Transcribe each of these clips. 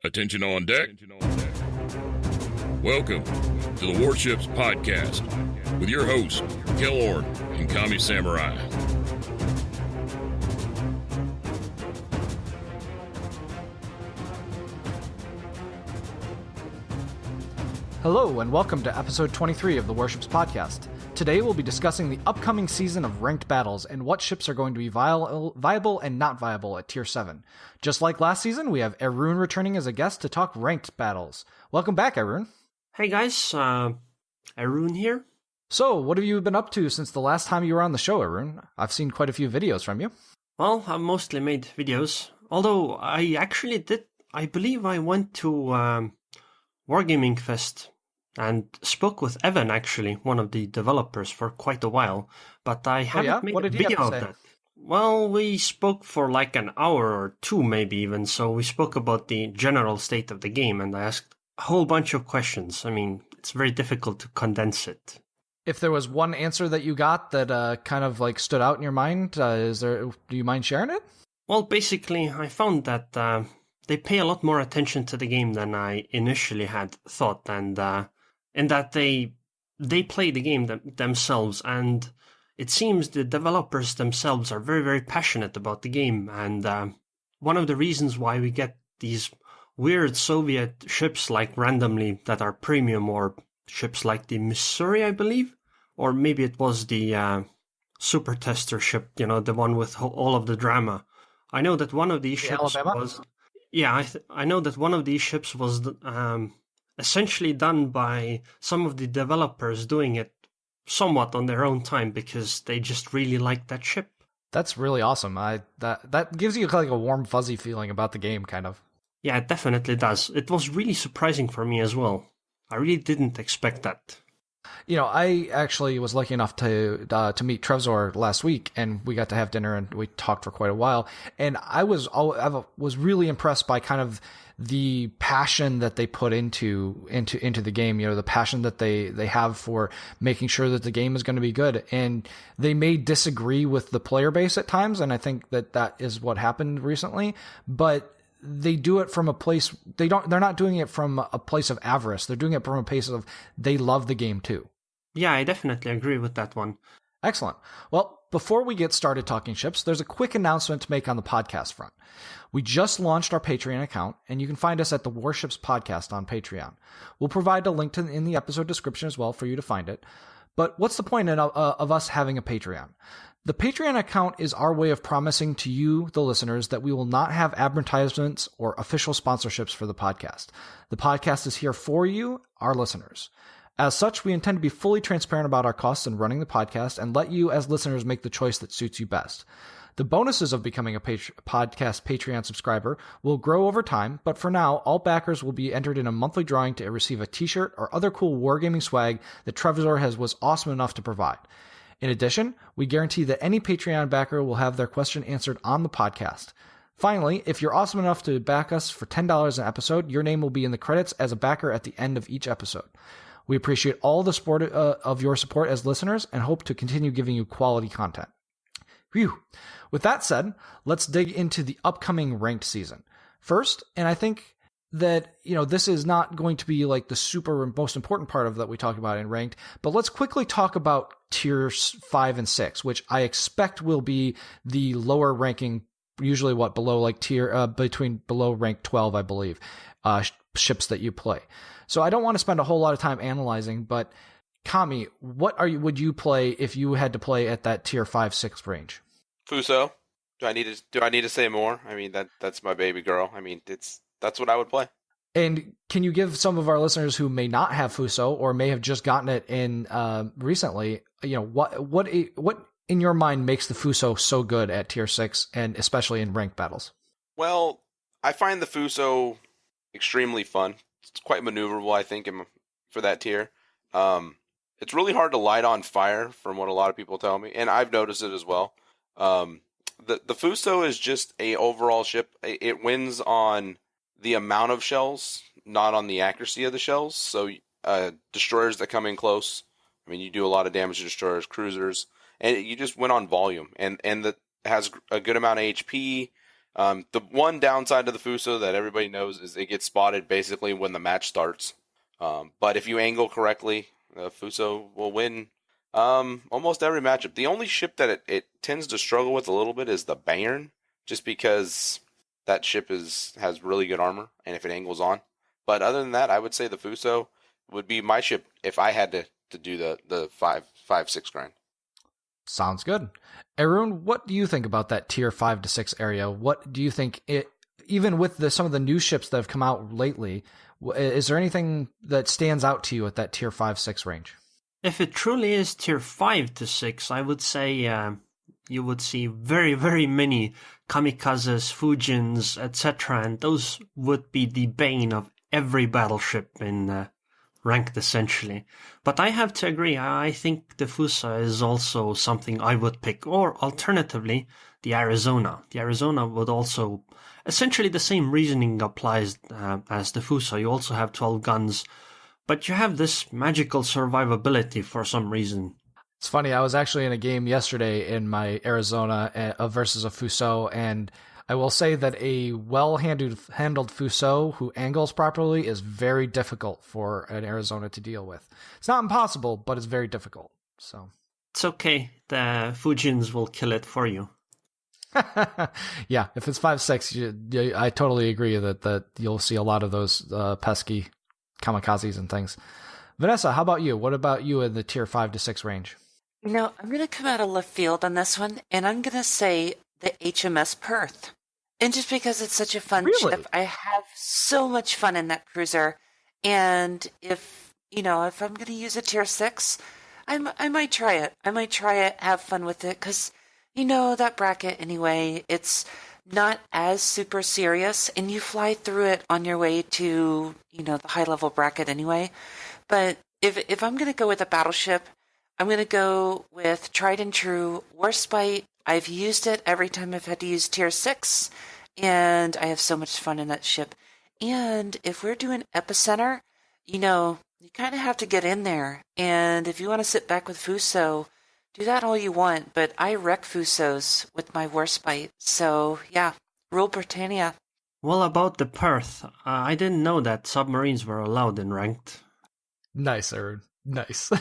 Attention on deck. Welcome to the Warships Podcast with your hosts, Kelorn and Kami Samurai. Hello and welcome to episode 23 of the Warships Podcast. Today we'll be discussing the upcoming season of ranked battles and what ships are going to be viable and not viable at Tier 7. Just like last season, we have Arun returning as a guest to talk ranked battles. Welcome back, Arun. Hey guys, Arun here. So, what have you been up to since the last time you were on the show, Arun? I've seen quite a few videos from you. Well, I've mostly made videos, although I believe I went to Wargaming Fest and spoke with Evan, actually, one of the developers, for quite a while, but I haven't made a video of that. Well, we spoke for like an hour or two, maybe even, so we spoke about the general state of the game, and I asked a whole bunch of questions. I mean, it's very difficult to condense it. If there was one answer that you got that kind of like stood out in your mind, do you mind sharing it? Well, basically, I found that they pay a lot more attention to the game than I initially had thought, and in that they play the game themselves, and it seems the developers themselves are very, very passionate about the game, and one of the reasons why we get these weird Soviet ships like randomly that are premium, or ships like the Missouri, I believe, or maybe it was the Super Tester ship, the one with all of the drama. I know that one of these ships was... Yeah, I know that one of these ships was essentially done by some of the developers doing it somewhat on their own time because they just really liked that ship. That's really awesome. That gives you like a warm, fuzzy feeling about the game, kind of. Yeah, it definitely does. It was really surprising for me as well. I really didn't expect that. I actually was lucky enough to meet Trevor last week, and we got to have dinner, and we talked for quite a while. And I was really impressed by kind of the passion that they put into the game. The passion that they have for making sure that the game is going to be good. And they may disagree with the player base at times, and I think that is what happened recently. But they do it from a place they're not doing it from a place of avarice. They're doing it from a place of they love the game too. Yeah, I definitely agree with that one. Excellent. Well, before we get started talking ships, there's a quick announcement to make on the podcast front. We just launched our Patreon account, and you can find us at the Warships Podcast on Patreon. We'll provide a link in the episode description as well for you to find it. But what's the point of us having a Patreon? The Patreon account is our way of promising to you, the listeners, that we will not have advertisements or official sponsorships for the podcast. The podcast is here for you, our listeners. As such, we intend to be fully transparent about our costs in running the podcast and let you as listeners make the choice that suits you best. The bonuses of becoming a podcast Patreon subscriber will grow over time, but for now, all backers will be entered in a monthly drawing to receive a t-shirt or other cool wargaming swag that Trevor was awesome enough to provide. In addition, we guarantee that any Patreon backer will have their question answered on the podcast. Finally, if you're awesome enough to back us for $10 an episode, your name will be in the credits as a backer at the end of each episode. We appreciate all the support of your support as listeners and hope to continue giving you quality content. Phew. With that said, let's dig into the upcoming ranked season. First, and I think that, this is not going to be like the super most important part of that we talk about in ranked, but let's quickly talk about tiers 5 and 6, which I expect will be the lower ranking, usually below like below rank 12, I believe, ships that you play. So I don't want to spend a whole lot of time analyzing, but Kami, what would you play if you had to play at that tier 5-6 range? Fuso. Do I need to say more? I mean, that's my baby girl. I mean, that's what I would play. And can you give some of our listeners who may not have Fuso or may have just gotten it in recently, what in your mind makes the Fuso so good at tier 6 and especially in ranked battles? Well, I find the Fuso extremely fun. It's quite maneuverable, I think, for that tier. It's really hard to light on fire, from what a lot of people tell me, and I've noticed it as well. The Fuso is just a overall ship. It wins on the amount of shells, not on the accuracy of the shells. So destroyers that come in close, I mean, you do a lot of damage to destroyers, cruisers, and you just win on volume. And that has a good amount of HP. The one downside of the Fuso that everybody knows is it gets spotted basically when the match starts. But if you angle correctly, the Fuso will win almost every matchup. The only ship that it tends to struggle with a little bit is the Bayern, just because that ship has really good armor, and if it angles on. But other than that, I would say the Fuso would be my ship if I had to do the 5-6 grind. Sounds good. Arun, what do you think about that tier 5 to 6 area? What do you think, even with some of the new ships that have come out lately, is there anything that stands out to you at that tier 5-6 range? If it truly is tier 5 to 6, I would say you would see very, very many kamikazes, Fujins, etc. And those would be the bane of every battleship in ranked, essentially. But I have to agree, I think the Fuso is also something I would pick. Or alternatively, the Arizona. The Arizona would also... Essentially the same reasoning applies as the Fuso. You also have 12 guns, but you have this magical survivability for some reason. It's funny, I was actually in a game yesterday in my Arizona versus a Fuso, and I will say that a well-handled Fuso who angles properly is very difficult for an Arizona to deal with. It's not impossible, but it's very difficult. So it's okay. The Fujins will kill it for you. Yeah, if it's 5-6, I totally agree that you'll see a lot of those pesky kamikazes and things. Vanessa, how about you? What about you in the tier 5 to 6 range? I'm going to come out of left field on this one, and I'm going to say the HMS Perth. And just because it's such a fun ship, I have so much fun in that cruiser. And if I'm going to use a tier 6, I might try it. I might try it, have fun with it, because that bracket anyway, it's not as super serious, and you fly through it on your way to, the high-level bracket anyway. But if I'm going to go with a battleship, I'm going to go with tried and true Warspite. I've used it every time I've had to use tier 6, and I have so much fun in that ship. And if we're doing Epicenter, you kind of have to get in there. And if you want to sit back with Fuso, do that all you want, but I wreck Fusos with my Warspite. So, yeah, rule Britannia. Well, about the Perth, I didn't know that submarines were allowed in ranked. Nice, Aaron. Nice.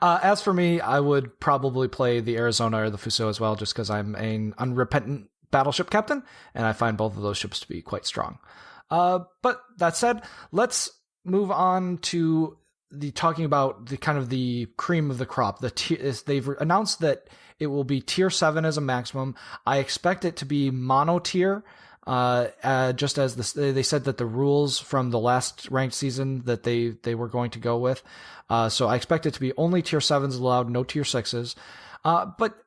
As for me, I would probably play the Arizona or the Fuso as well, just because I'm an unrepentant battleship captain, and I find both of those ships to be quite strong. But that said, let's move on to talking about the kind of the cream of the crop. They've announced that it will be tier 7 as a maximum. I expect it to be mono tier. Just as they said that the rules from the last ranked season that they were going to go with. So I expect it to be only tier 7s allowed, no tier 6s. But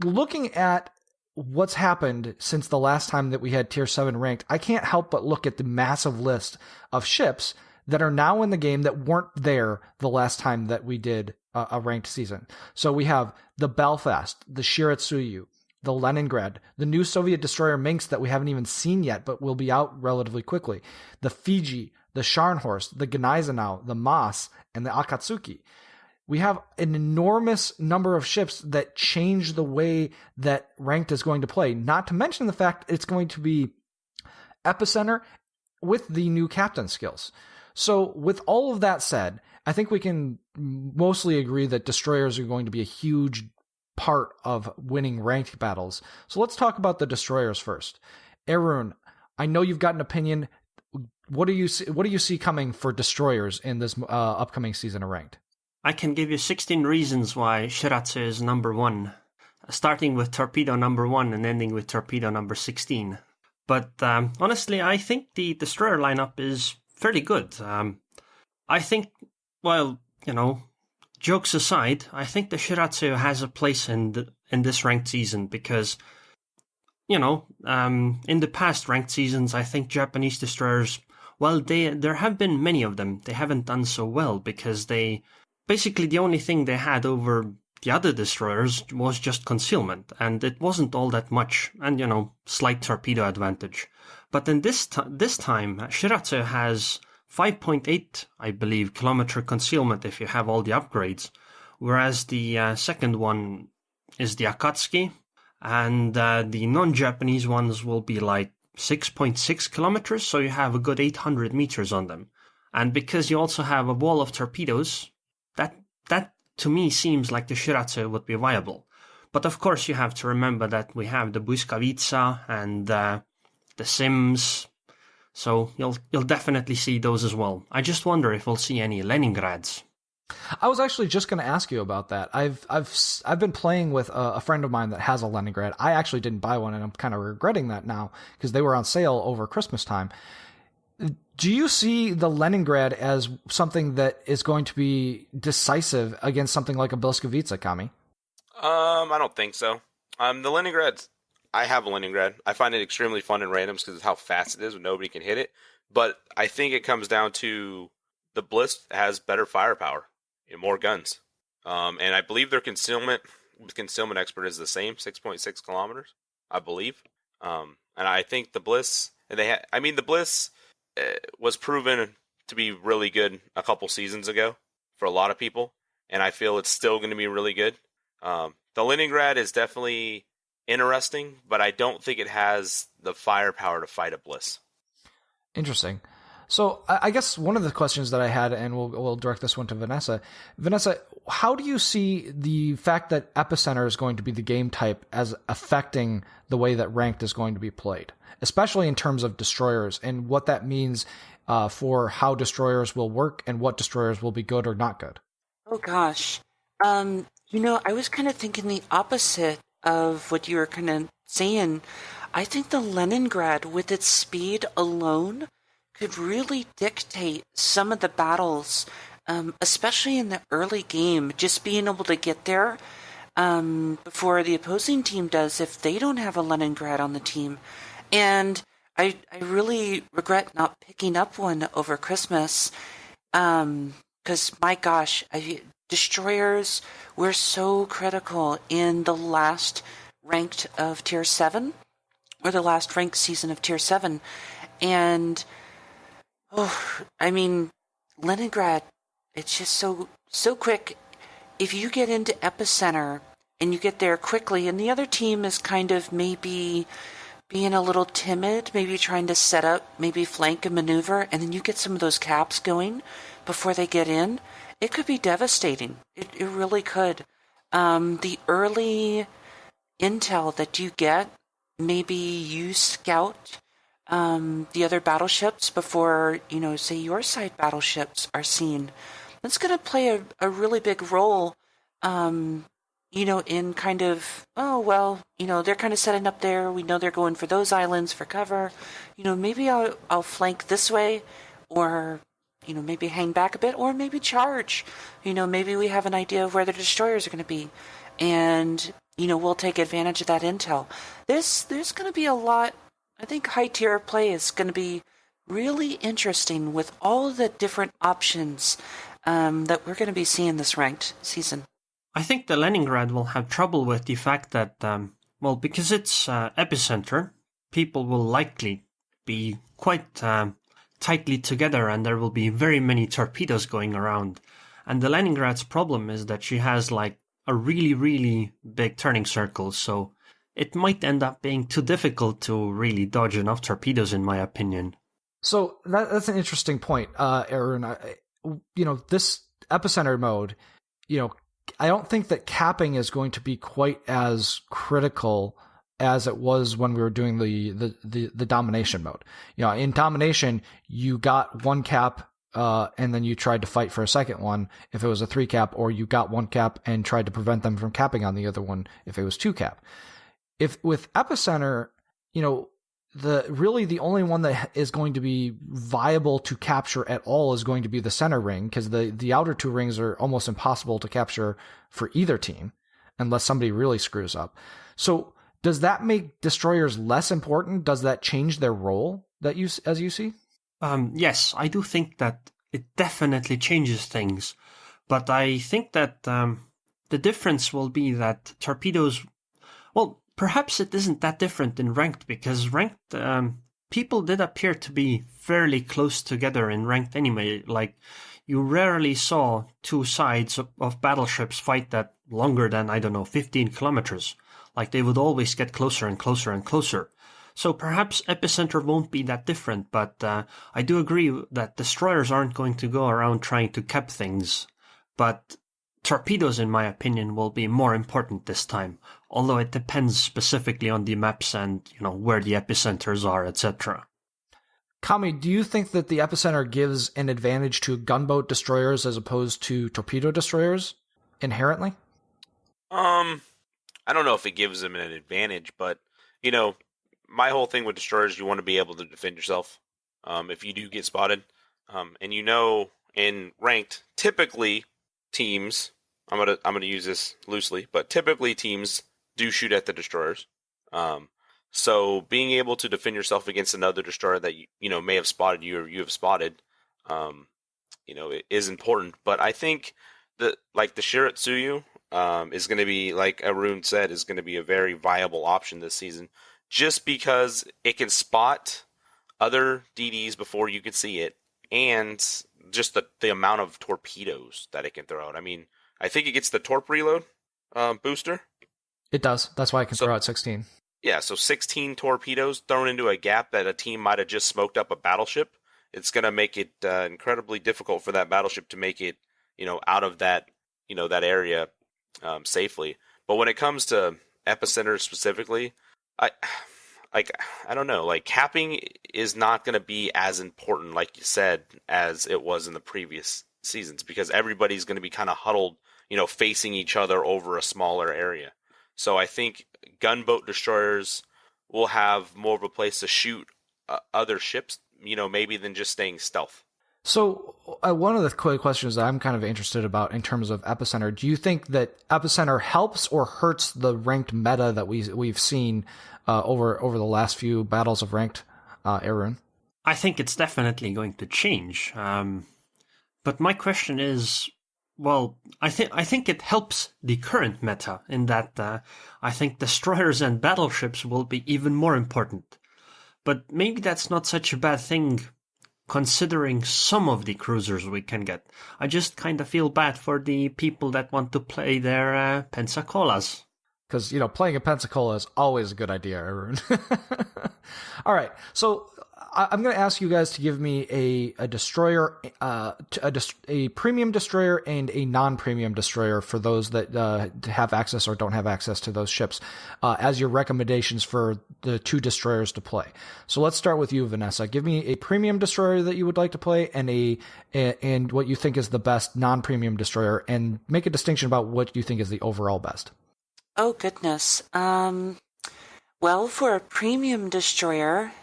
looking at what's happened since the last time that we had tier 7 ranked, I can't help but look at the massive list of ships that are now in the game that weren't there the last time that we did a ranked season. So we have the Belfast, the Shiratsuyu, the Leningrad, the new Soviet destroyer Minsk that we haven't even seen yet, but will be out relatively quickly, the Fiji, the Scharnhorst, the Gneisenau, the Maas, and the Akatsuki. We have an enormous number of ships that change the way that ranked is going to play, not to mention the fact it's going to be Epicenter with the new captain skills. So with all of that said, I think we can mostly agree that destroyers are going to be a huge part of winning ranked battles. So let's talk about the destroyers first. Arun, I know you've got an opinion. What do you see coming for destroyers in this upcoming season of ranked? I can give you 16 reasons why Shiratsu is number 1, starting with torpedo number 1 and ending with torpedo number 16. But honestly, I think the destroyer lineup is fairly good. I think, jokes aside, I think the Shiratsu has a place in this ranked season because, in the past ranked seasons, I think Japanese destroyers, there have been many of them. They haven't done so well because basically the only thing they had over the other destroyers was just concealment, and it wasn't all that much, and, slight torpedo advantage. But then this time, Shiratsu has 5.8, I believe, kilometer concealment if you have all the upgrades, whereas the second one is the Akatsuki, and the non-Japanese ones will be like 6.6 kilometers, so you have a good 800 meters on them. And because you also have a wall of torpedoes, that to me seems like the Shiratsu would be viable. But of course you have to remember that we have the Błyskawica and the Sims, so you'll definitely see those as well. I just wonder if we'll see any Leningrads. I was actually just going to ask you about that. I've been playing with a friend of mine that has a Leningrad. I actually didn't buy one, and I'm kind of regretting that now because they were on sale over Christmas time. Do you see the Leningrad as something that is going to be decisive against something like a Błyskawica, Kami? I don't think so. The Leningrad, I have a Leningrad. I find it extremely fun in randoms because of how fast it is when nobody can hit it. But I think it comes down to the Bliss has better firepower and more guns. And I believe their concealment expert is the same, 6.6 kilometers, I believe. And I think the Bliss, the Bliss was proven to be really good a couple seasons ago for a lot of people. And I feel it's still going to be really good. The Leningrad is definitely interesting, but I don't think it has the firepower to fight a Bliss. Interesting. So I guess one of the questions that I had, and we'll direct this one to Vanessa. Vanessa, how do you see the fact that Epicenter is going to be the game type as affecting the way that Ranked is going to be played, especially in terms of destroyers and what that means for how destroyers will work and what destroyers will be good or not good? Oh, gosh. I was kind of thinking the opposite of what you were kind of saying. I think the Leningrad, with its speed alone, could really dictate some of the battles, especially in the early game, just being able to get there before the opposing team does if they don't have a Leningrad on the team. And I really regret not picking up one over Christmas because, my gosh, destroyers were so critical in the last ranked of Tier 7, or the last ranked season of Tier 7. And Leningrad, it's just so quick. If you get into Epicenter and you get there quickly, and the other team is kind of maybe being a little timid, maybe trying to set up, maybe flank and maneuver, and then you get some of those caps going before they get in, it could be devastating. It really could. The early intel that you get, maybe you scout the other battleships before, say your side battleships are seen. That's going to play a really big role, in kind of, they're kind of setting up there. We know they're going for those islands for cover. Maybe I'll flank this way, or, maybe hang back a bit, or maybe charge. Maybe we have an idea of where the destroyers are going to be, and, we'll take advantage of that intel. There's going to be a lot. I think high-tier play is going to be really interesting with all the different options that we're going to be seeing this ranked season. I think the Leningrad will have trouble with the fact that, because it's Epicenter, people will likely be quite tightly together and there will be very many torpedoes going around. And the Leningrad's problem is that she has like a really, really big turning circle, so it might end up being too difficult to really dodge enough torpedoes, in my opinion. So that's an interesting point, Aaron. This Epicenter mode, I don't think that capping is going to be quite as critical as it was when we were doing the domination mode. In domination, you got one cap, and then you tried to fight for a second one if it was a 3 cap, or you got one cap and tried to prevent them from capping on the other one if it was 2 cap. If with Epicenter, the only one that is going to be viable to capture at all is going to be the center ring, because the outer 2 rings are almost impossible to capture for either team unless somebody really screws up. So does that make destroyers less important? Does that change their role as you see? Yes, I do think that it definitely changes things. But I think that the difference will be that torpedoes, perhaps it isn't that different in Ranked, because Ranked, people did appear to be fairly close together in Ranked anyway. Like, you rarely saw 2 sides of battleships fight that longer than, 15 kilometers. Like, they would always get closer and closer and closer. So perhaps Epicenter won't be that different, but I do agree that destroyers aren't going to go around trying to cap things. But torpedoes, in my opinion, will be more important this time, although it depends specifically on the maps and, where the epicenters are, etc. Kami, do you think that the epicenter gives an advantage to gunboat destroyers as opposed to torpedo destroyers inherently? I don't know if it gives them an advantage, but, my whole thing with destroyers, you want to be able to defend yourself if you do get spotted. And in ranked, typically teams, I'm gonna use this loosely, but typically teams do shoot at the destroyers. So being able to defend yourself against another destroyer that may have spotted you or you have spotted, it is important. But I think that the Shiratsuyu is going to be, like Arun said, is going to be a very viable option this season, just because it can spot other DDs before you can see it, and just the amount of torpedoes that it can throw out. I mean, I think it gets the torp reload booster. It does. That's why I can throw out 16. Yeah, so 16 torpedoes thrown into a gap that a team might have just smoked up a battleship. It's going to make it incredibly difficult for that battleship to make it, out of that, that area safely. But when it comes to epicenter specifically, I don't know. Like, capping is not going to be as important, like you said, as it was in the previous seasons, because everybody's going to be kind of huddled, facing each other over a smaller area. So I think gunboat destroyers will have more of a place to shoot other ships, maybe than just staying stealth. So one of the quick questions that I'm kind of interested about in terms of epicenter, do you think that epicenter helps or hurts the ranked meta that we've seen over the last few battles of ranked, Arun? I think it's definitely going to change. But my question is, well, I think it helps the current meta in that I think destroyers and battleships will be even more important. But maybe that's not such a bad thing, considering some of the cruisers we can get. I just kind of feel bad for the people that want to play their Pensacola's. Because, playing a Pensacola is always a good idea, Arun. All right, so I'm going to ask you guys to give me a destroyer, a premium destroyer and a non-premium destroyer for those that have access or don't have access to those ships as your recommendations for the two destroyers to play. So let's start with you, Vanessa. Give me a premium destroyer that you would like to play and what you think is the best non-premium destroyer, and make a distinction about what you think is the overall best. Oh, goodness. Well, for a premium destroyer,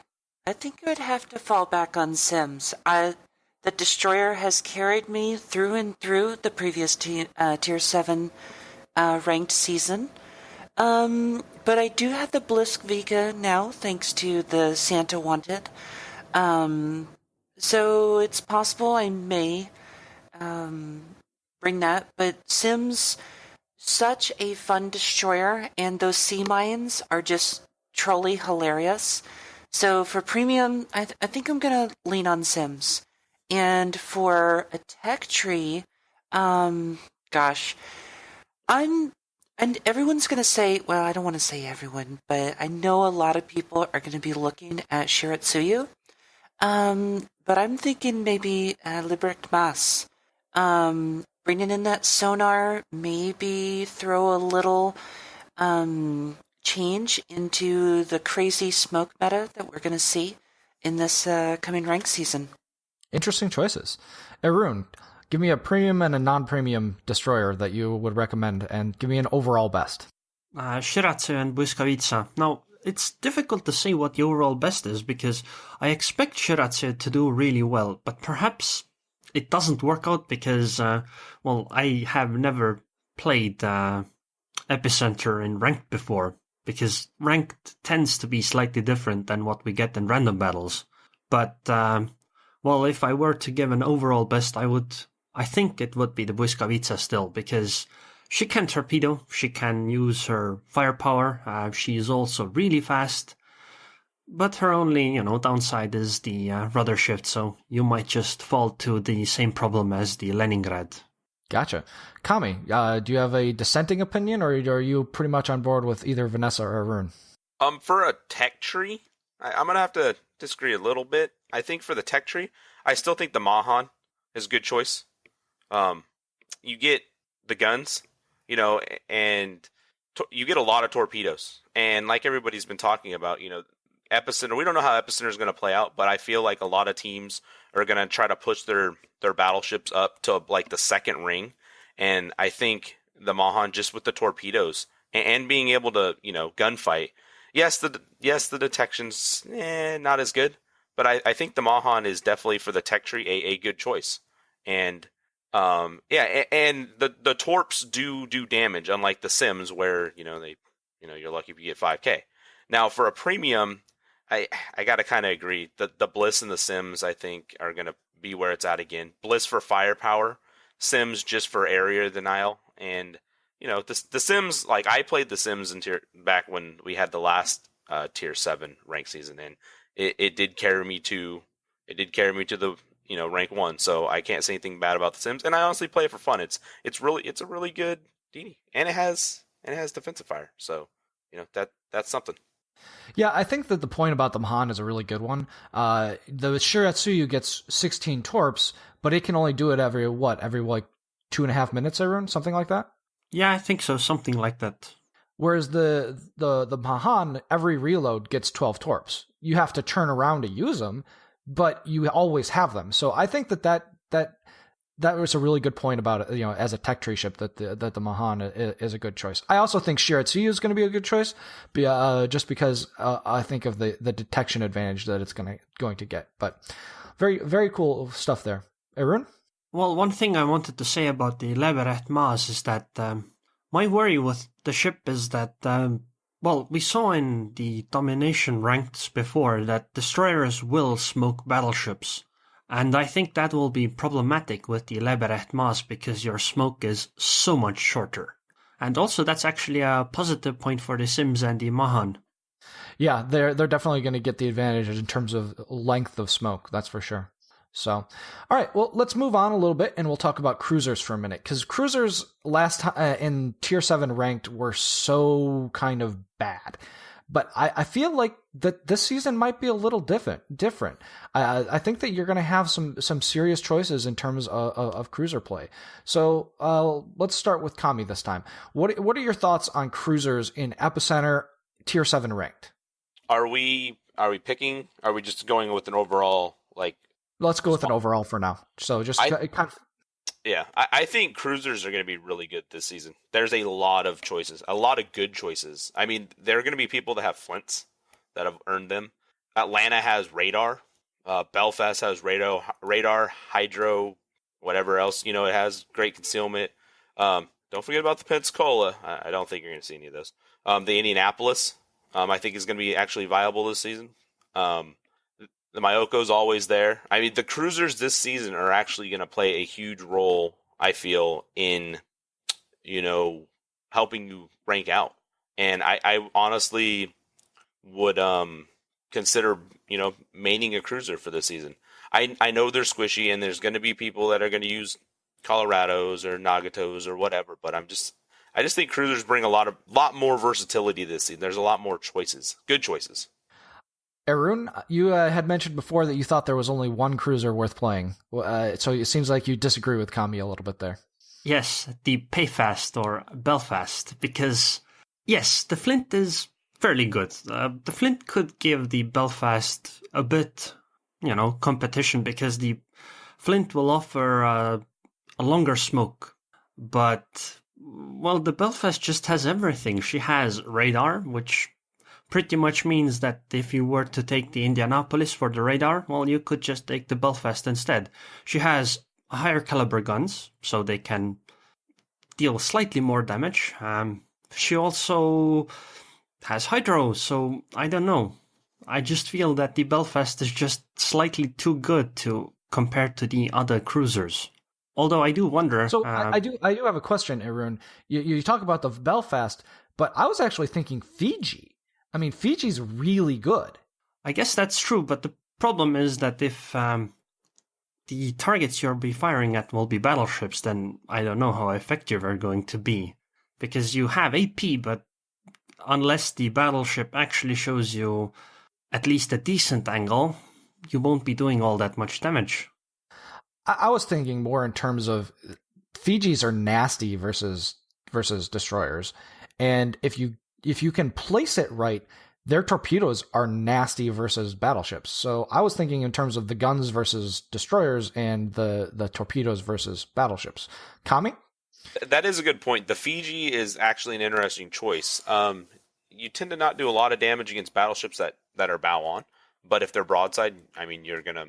I think I would have to fall back on Sims. The destroyer has carried me through and through the previous Tier 7 ranked season. But I do have the Blisk Vega now, thanks to the Santa Wanted. So it's possible I may bring that. But Sims, such a fun destroyer, and those sea mines are just truly hilarious. So for premium, I think I'm going to lean on Sims. And for a tech tree, and everyone's going to say, well, I don't want to say everyone, but I know a lot of people are going to be looking at Shiratsuyu. But I'm thinking maybe Libric Mas. Bringing in that sonar, maybe throw a little change into the crazy smoke meta that we're going to see in this coming rank season. Interesting choices. Arun, give me a premium and a non-premium destroyer that you would recommend, and give me an overall best. Shiratsu and Błyskawica. Now, it's difficult to say what the overall best is, because I expect Shiratsu to do really well, but perhaps it doesn't work out because, I have never played Epicenter in ranked before, because ranked tends to be slightly different than what we get in random battles. But, if I were to give an overall best, I think it would be the Błyskawica still, because she can torpedo, she can use her firepower, she is also really fast, but her only, downside is the rudder shift, so you might just fall to the same problem as the Leningrad. Gotcha. Kami, do you have a dissenting opinion, or are you pretty much on board with either Vanessa or Arun? For a tech tree, I'm gonna have to disagree a little bit. I think for the tech tree, I still think the Mahan is a good choice. You get the guns, and you get a lot of torpedoes. And like everybody's been talking about, Epicenter, we don't know how Epicenter is going to play out, but I feel like a lot of teams are going to try to push their battleships up to like the second ring. And I think the Mahan, just with the torpedoes and being able to, gunfight. Yes, the detection's not as good, but I think the Mahan is definitely for the tech tree a good choice. And and the torps do damage, unlike the Sims where you're lucky if you get 5K. Now for a premium, I gotta kind of agree that the Bliss and the Sims I think are gonna be where it's at again. Bliss for firepower, Sims just for area denial, and the Sims, like I played the Sims back when we had the last tier 7 rank season, and it did carry me to the rank 1, so I can't say anything bad about the Sims, and I honestly play it for fun. It's a really good DD, and it has defensive fire, so that's something. Yeah, I think that the point about the Mahan is a really good one. The Shiratsuyu gets 16 torps, but it can only do it every 2.5 minutes, Arun? Something like that? Yeah, I think so, something like that. Whereas the Mahan, every reload gets 12 torps. You have to turn around to use them, but you always have them. So I think that was a really good point about it, as a tech tree ship, that the Mahan is a good choice. I also think Shiratsuyu is going to be a good choice, just because I think of the detection advantage that it's going to get. But very, very cool stuff there. Arun? Well, one thing I wanted to say about the Leberecht Maas is that my worry with the ship is that, we saw in the domination ranks before that destroyers will smoke battleships. And I think that will be problematic with the Leberecht Maas because your smoke is so much shorter. And also that's actually a positive point for the Sims and the Mahan. Yeah, they're definitely going to get the advantage in terms of length of smoke, that's for sure. So, all right, well, let's move on a little bit, and we'll talk about cruisers for a minute, because cruisers last in Tier 7 ranked were so kind of bad. But I feel like that this season might be a little different. I think that you're going to have some serious choices in terms of cruiser play. So let's start with Kami this time. What are your thoughts on cruisers in Epicenter Tier 7 ranked? Are we picking? Are we just going with an overall like? Let's go with an overall for now. So just Yeah, I think cruisers are going to be really good this season. There's a lot of choices, a lot of good choices. I mean, there are going to be people that have flints that have earned them. Atlanta has radar. Belfast has radar, hydro, whatever else. It has great concealment. Don't forget about the Pensacola. I don't think you're going to see any of those. The Indianapolis, I think, is going to be actually viable this season. The Myoko's always there. I mean, the cruisers this season are actually going to play a huge role, I feel, in, helping you rank out. And I honestly would consider, maining a cruiser for this season. I know they're squishy, and there's going to be people that are going to use Colorados or Nagatos or whatever, but I just think cruisers bring a lot more versatility this season. There's a lot more choices, good choices. Arun, you had mentioned before that you thought there was only one cruiser worth playing. So it seems like you disagree with Kami a little bit there. Yes, the Payfast or Belfast, because, yes, the Flint is fairly good. The Flint could give the Belfast a bit, competition, because the Flint will offer a longer smoke. But, the Belfast just has everything. She has radar, which pretty much means that if you were to take the Indianapolis for the radar, you could just take the Belfast instead. She has higher caliber guns, so they can deal slightly more damage. She also has hydro, so I don't know. I just feel that the Belfast is just slightly too good to compare to the other cruisers. Although I do wonder. So I do have a question, Arun. You talk about the Belfast, but I was actually thinking Fiji. I mean, Fiji's really good. I guess that's true, but the problem is that if the targets you'll be firing at will be battleships, then I don't know how effective they're going to be. Because you have AP, but unless the battleship actually shows you at least a decent angle, you won't be doing all that much damage. I was thinking more in terms of Fijis are nasty versus destroyers, and if you can place it right, their torpedoes are nasty versus battleships. So I was thinking in terms of the guns versus destroyers and the torpedoes versus battleships. Kami? That is a good point. The Fiji is actually an interesting choice. You tend to not do a lot of damage against battleships that are bow on, but if they're broadside, I mean, you're gonna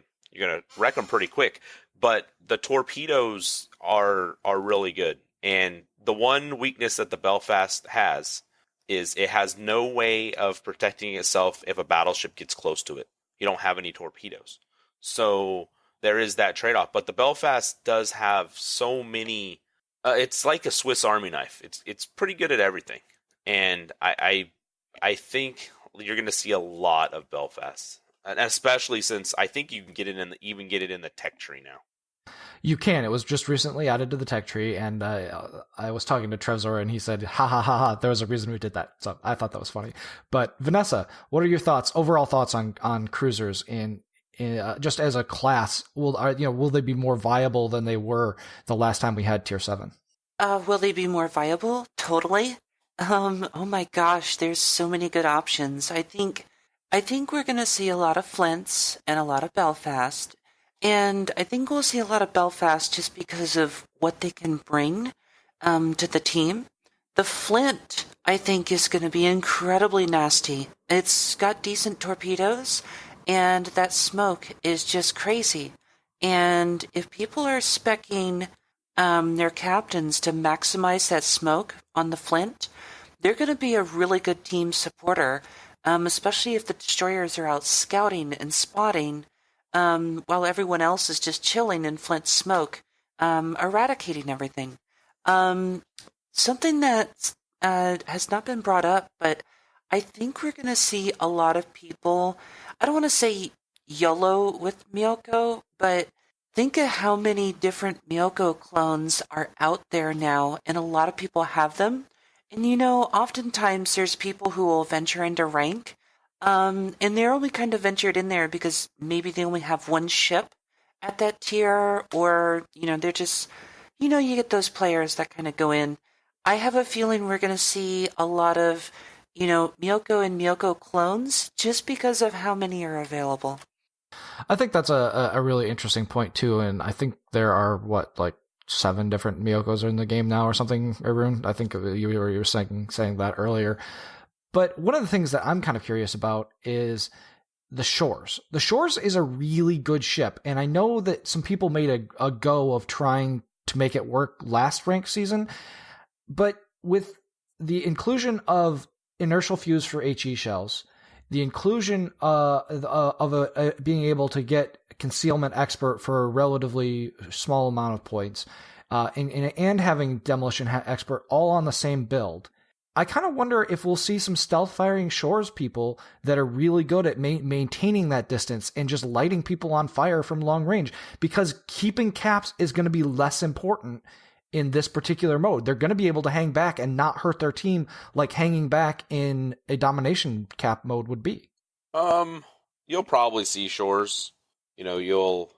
wreck them pretty quick. But the torpedoes are really good, and the one weakness that the Belfast has is it has no way of protecting itself if a battleship gets close to it. You don't have any torpedoes, so there is that trade-off. But the Belfast does have so many. It's like a Swiss Army knife. It's pretty good at everything, and I think you're going to see a lot of Belfast, and especially since I think you can get it in the tech tree now. You can. It was just recently added to the tech tree, and I was talking to Trevor, and he said, ha ha ha ha, there was a reason we did that. So I thought that was funny. But Vanessa, what are your overall thoughts on cruisers in just as a class? Will they be more viable than they were the last time we had Tier 7? Will they be more viable? Totally. Oh my gosh, there's so many good options. I think we're going to see a lot of Flints and a lot of Belfast. And I think we'll see a lot of Belfast just because of what they can bring to the team. The Flint, I think, is going to be incredibly nasty. It's got decent torpedoes, and that smoke is just crazy. And if people are speccing their captains to maximize that smoke on the Flint, they're going to be a really good team supporter, especially if the destroyers are out scouting and spotting while everyone else is just chilling in Flint smoke, eradicating everything. Something that has not been brought up, but I think we're going to see a lot of people, I don't want to say YOLO with Miyoko, but think of how many different Miyoko clones are out there now, and a lot of people have them. And oftentimes there's people who will venture into rank, and they're only kind of ventured in there because maybe they only have one ship at that tier, or, they're just, you get those players that kind of go in. I have a feeling we're going to see a lot of, Miyoko and Miyoko clones just because of how many are available. I think that's a really interesting point, too, and I think there are, 7 different Miyokos in the game now or something, Arun? I think you were saying that earlier. But one of the things that I'm kind of curious about is the Shores. The Shores is a really good ship, and I know that some people made a go of trying to make it work last ranked season, but with the inclusion of inertial fuse for HE shells, the inclusion of being able to get concealment expert for a relatively small amount of points, and having demolition expert all on the same build, I kind of wonder if we'll see some stealth firing Shores people that are really good at maintaining that distance and just lighting people on fire from long range, because keeping caps is going to be less important in this particular mode. They're going to be able to hang back and not hurt their team like hanging back in a domination cap mode would be. You'll probably see Shores. You'll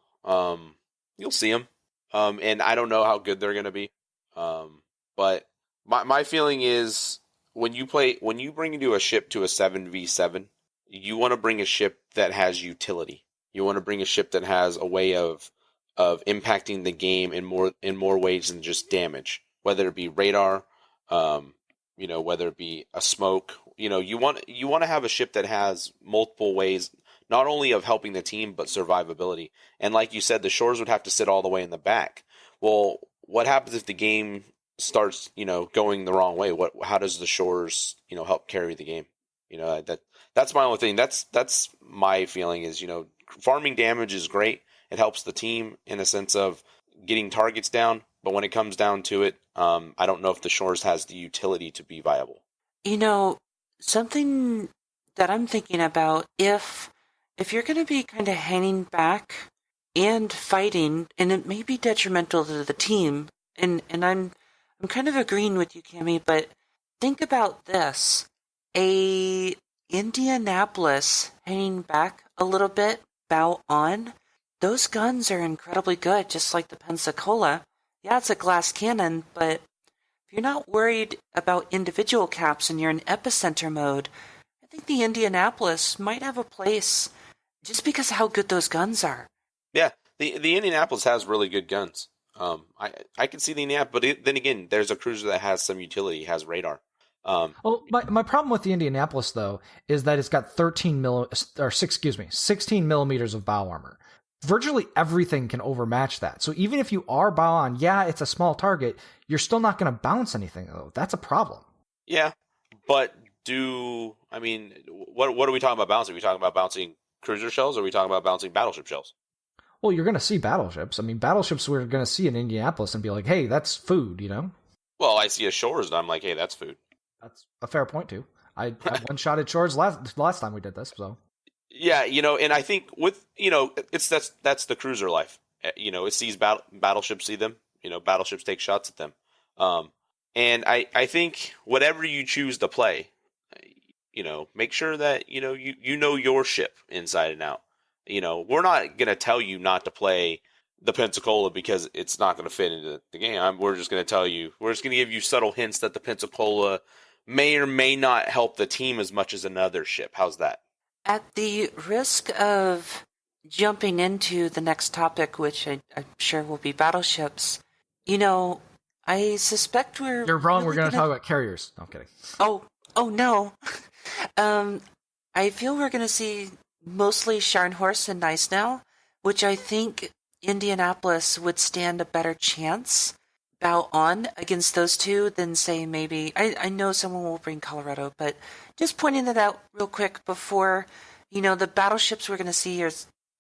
see them. And I don't know how good they're going to be. But my feeling is when you bring into a ship to a 7v7, you want to bring a ship that has utility. You want to bring a ship that has a way of impacting the game in more ways than just damage, whether it be radar, whether it be a smoke. You want to have a ship that has multiple ways, not only of helping the team, but survivability. And like you said, the Shores would have to sit all the way in the back. Well, what happens if the game starts, going the wrong way? How does the Shores, help carry the game? That's my only thing. That's my feeling is, farming damage is great. It helps the team in a sense of getting targets down. But when it comes down to it, I don't know if the Shores has the utility to be viable. Something that I'm thinking about, if you're going to be kind of hanging back and fighting, and it may be detrimental to the team. And I'm kind of agreeing with you, Cammy, but think about this. A Indianapolis hanging back a little bit, bow on, those guns are incredibly good, just like the Pensacola. Yeah, it's a glass cannon, but if you're not worried about individual caps and you're in epicenter mode, I think the Indianapolis might have a place just because of how good those guns are. Yeah, the Indianapolis has really good guns. I can see the Indianapolis, but then again, there's a cruiser that has some utility, has radar. Well, my problem with the Indianapolis though is that it's got 16 millimeters of bow armor. Virtually everything can overmatch that. So even if you are bow on, yeah, it's a small target, you're still not going to bounce anything though. That's a problem. Yeah, but what are we talking about bouncing? Are we talking about bouncing cruiser shells, or are we talking about bouncing battleship shells? Well, you're going to see battleships. I mean, battleships we're going to see in Indianapolis and be like, hey, that's food, you know? Well, I see a Shores, and I'm like, hey, that's food. That's a fair point, too. I one-shot at Shores last time we did this, so... Yeah, and I think with, that's the cruiser life. It sees battleships see them. Battleships take shots at them. And I think whatever you choose to play, make sure that, you know your ship inside and out. We're not going to tell you not to play the Pensacola because it's not going to fit into the game. We're just going to give you subtle hints that the Pensacola may or may not help the team as much as another ship. How's that? At the risk of jumping into the next topic, which I'm sure will be battleships, I suspect we're... You're wrong, we're going to talk about carriers. No, I'm kidding. Oh no. I feel we're going to see mostly Scharnhorst and Gneisenau, which I think Indianapolis would stand a better chance bow on against those two than, say, maybe... I know someone will bring Colorado, but just pointing that out real quick before, the battleships we're going to see are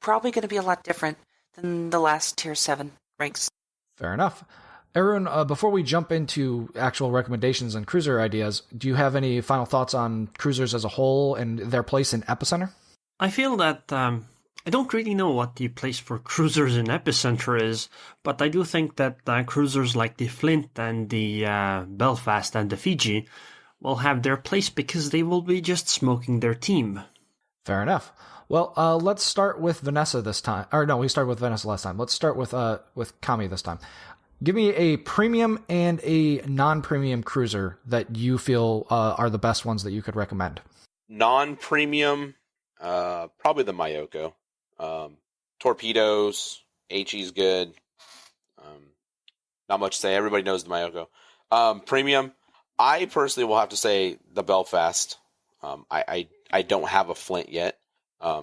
probably going to be a lot different than the last Tier 7 ranks. Fair enough. Arun, before we jump into actual recommendations and cruiser ideas, do you have any final thoughts on cruisers as a whole and their place in Epicenter? I feel that I don't really know what the place for cruisers in Epicenter is, but I do think that cruisers like the Flint and the Belfast and the Fiji will have their place because they will be just smoking their team. Fair enough. Well, let's start with Vanessa this time. Or no, we started with Vanessa last time. Let's start with Kami this time. Give me a premium and a non-premium cruiser that you feel are the best ones that you could recommend. Non-premium, probably the Myoko. Torpedoes, HE's good. Not much to say. Everybody knows the Myoko. Premium, I personally will have to say the Belfast. I don't have a Flint yet,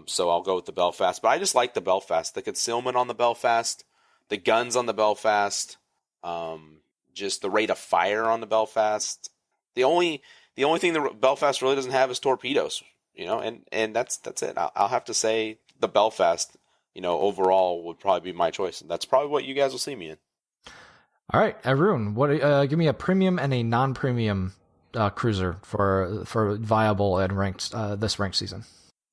so I'll go with the Belfast. But I just like the Belfast. The concealment on the Belfast, the guns on the Belfast, just the rate of fire on the Belfast. The only thing the Belfast really doesn't have is torpedoes. And that's it. I'll have to say the Belfast, overall would probably be my choice. And that's probably what you guys will see me in. All right, Arun, give me a premium and a non-premium cruiser for viable and ranked this ranked season.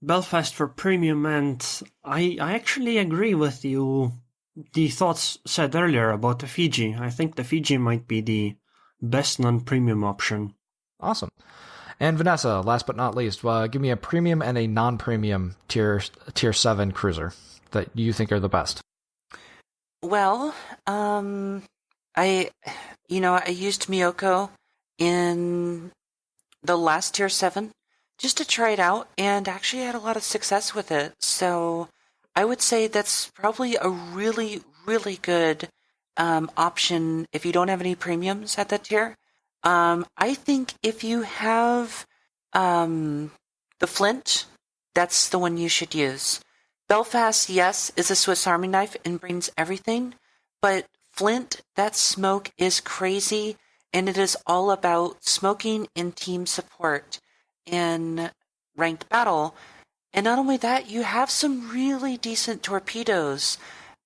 Belfast for premium, and I actually agree with you. The thoughts said earlier about the Fiji. I think the Fiji might be the best non-premium option. Awesome. And Vanessa, last but not least, give me a premium and a non-premium tier 7 cruiser that you think are the best. Well, I used Myoko in the last Tier 7 just to try it out, and actually had a lot of success with it. So I would say that's probably a really, really good option if you don't have any premiums at that tier. I think if you have the Flint, that's the one you should use. Belfast, yes, is a Swiss Army knife and brings everything, but Flint, that smoke is crazy, and it is all about smoking and team support in ranked battle. And not only that, you have some really decent torpedoes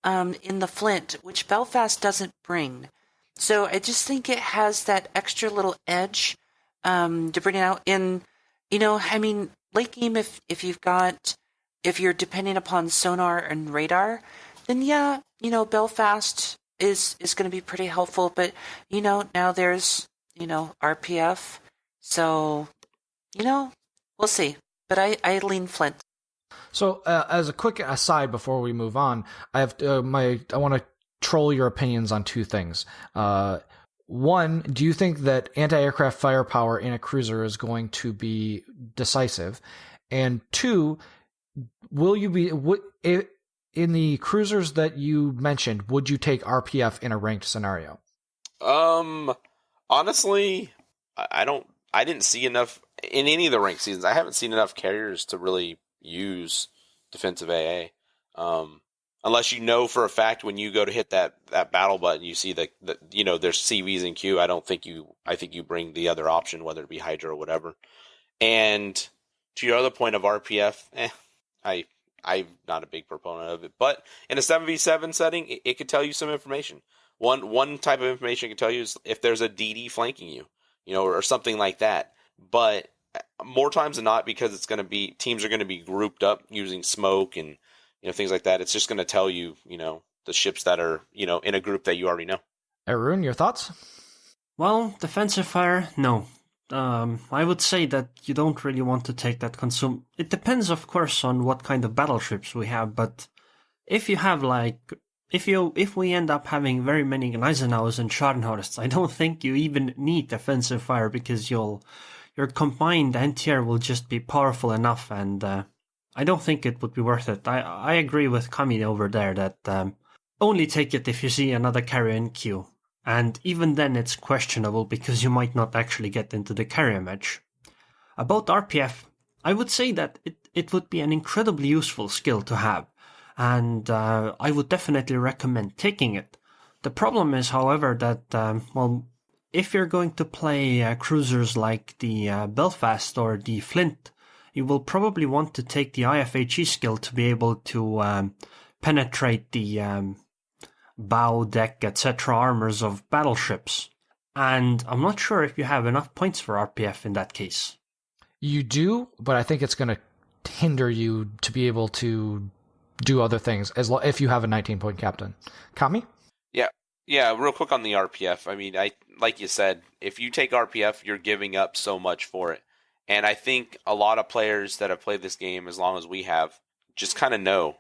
in the Flint, which Belfast doesn't bring. So I just think it has that extra little edge to bring it out. In, late game, if you're depending upon sonar and radar, then yeah, Belfast is going to be pretty helpful. But, now there's, RPF. So, we'll see. But I lean Flint. So, as a quick aside before we move on, I have I want to troll your opinions on two things. One, do you think that anti-aircraft firepower in a cruiser is going to be decisive? And two, in the cruisers that you mentioned, would you take RPF in a ranked scenario? Honestly, I didn't see enough in any of the ranked seasons. I haven't seen enough carriers to really use defensive AA. Unless for a fact when you go to hit that battle button, you see that there's CVs in queue. I think you bring the other option, whether it be Hydra or whatever. And to your other point of RPF, I'm not a big proponent of it. But in a 7v7 setting, it could tell you some information. One type of information it can tell you is if there's a DD flanking you, or something like that. But more times than not, because teams are going to be grouped up using smoke and things like that. It's just going to tell you, the ships that are, in a group that you already know. Arun, your thoughts? Well, defensive fire, no. I would say that you don't really want to take that consume. It depends, of course, on what kind of battleships we have. But if you have if we end up having very many Gneisenauers and Scharnhorsts, I don't think you even need defensive fire because your combined NTR will just be powerful enough, and I don't think it would be worth it. I agree with Kami over there that only take it if you see another carrier in queue. And even then it's questionable because you might not actually get into the carrier match. About RPF, I would say that it would be an incredibly useful skill to have. And I would definitely recommend taking it. The problem is, however, that, if you're going to play cruisers like the Belfast or the Flint, you will probably want to take the IFHE skill to be able to penetrate the bow, deck, etc. armors of battleships. And I'm not sure if you have enough points for RPF in that case. You do, but I think it's going to hinder you to be able to do other things if you have a 19-point captain. Kami? Yeah, real quick on the RPF. I mean, like you said, if you take RPF, you're giving up so much for it. And I think a lot of players that have played this game as long as we have just kind of know,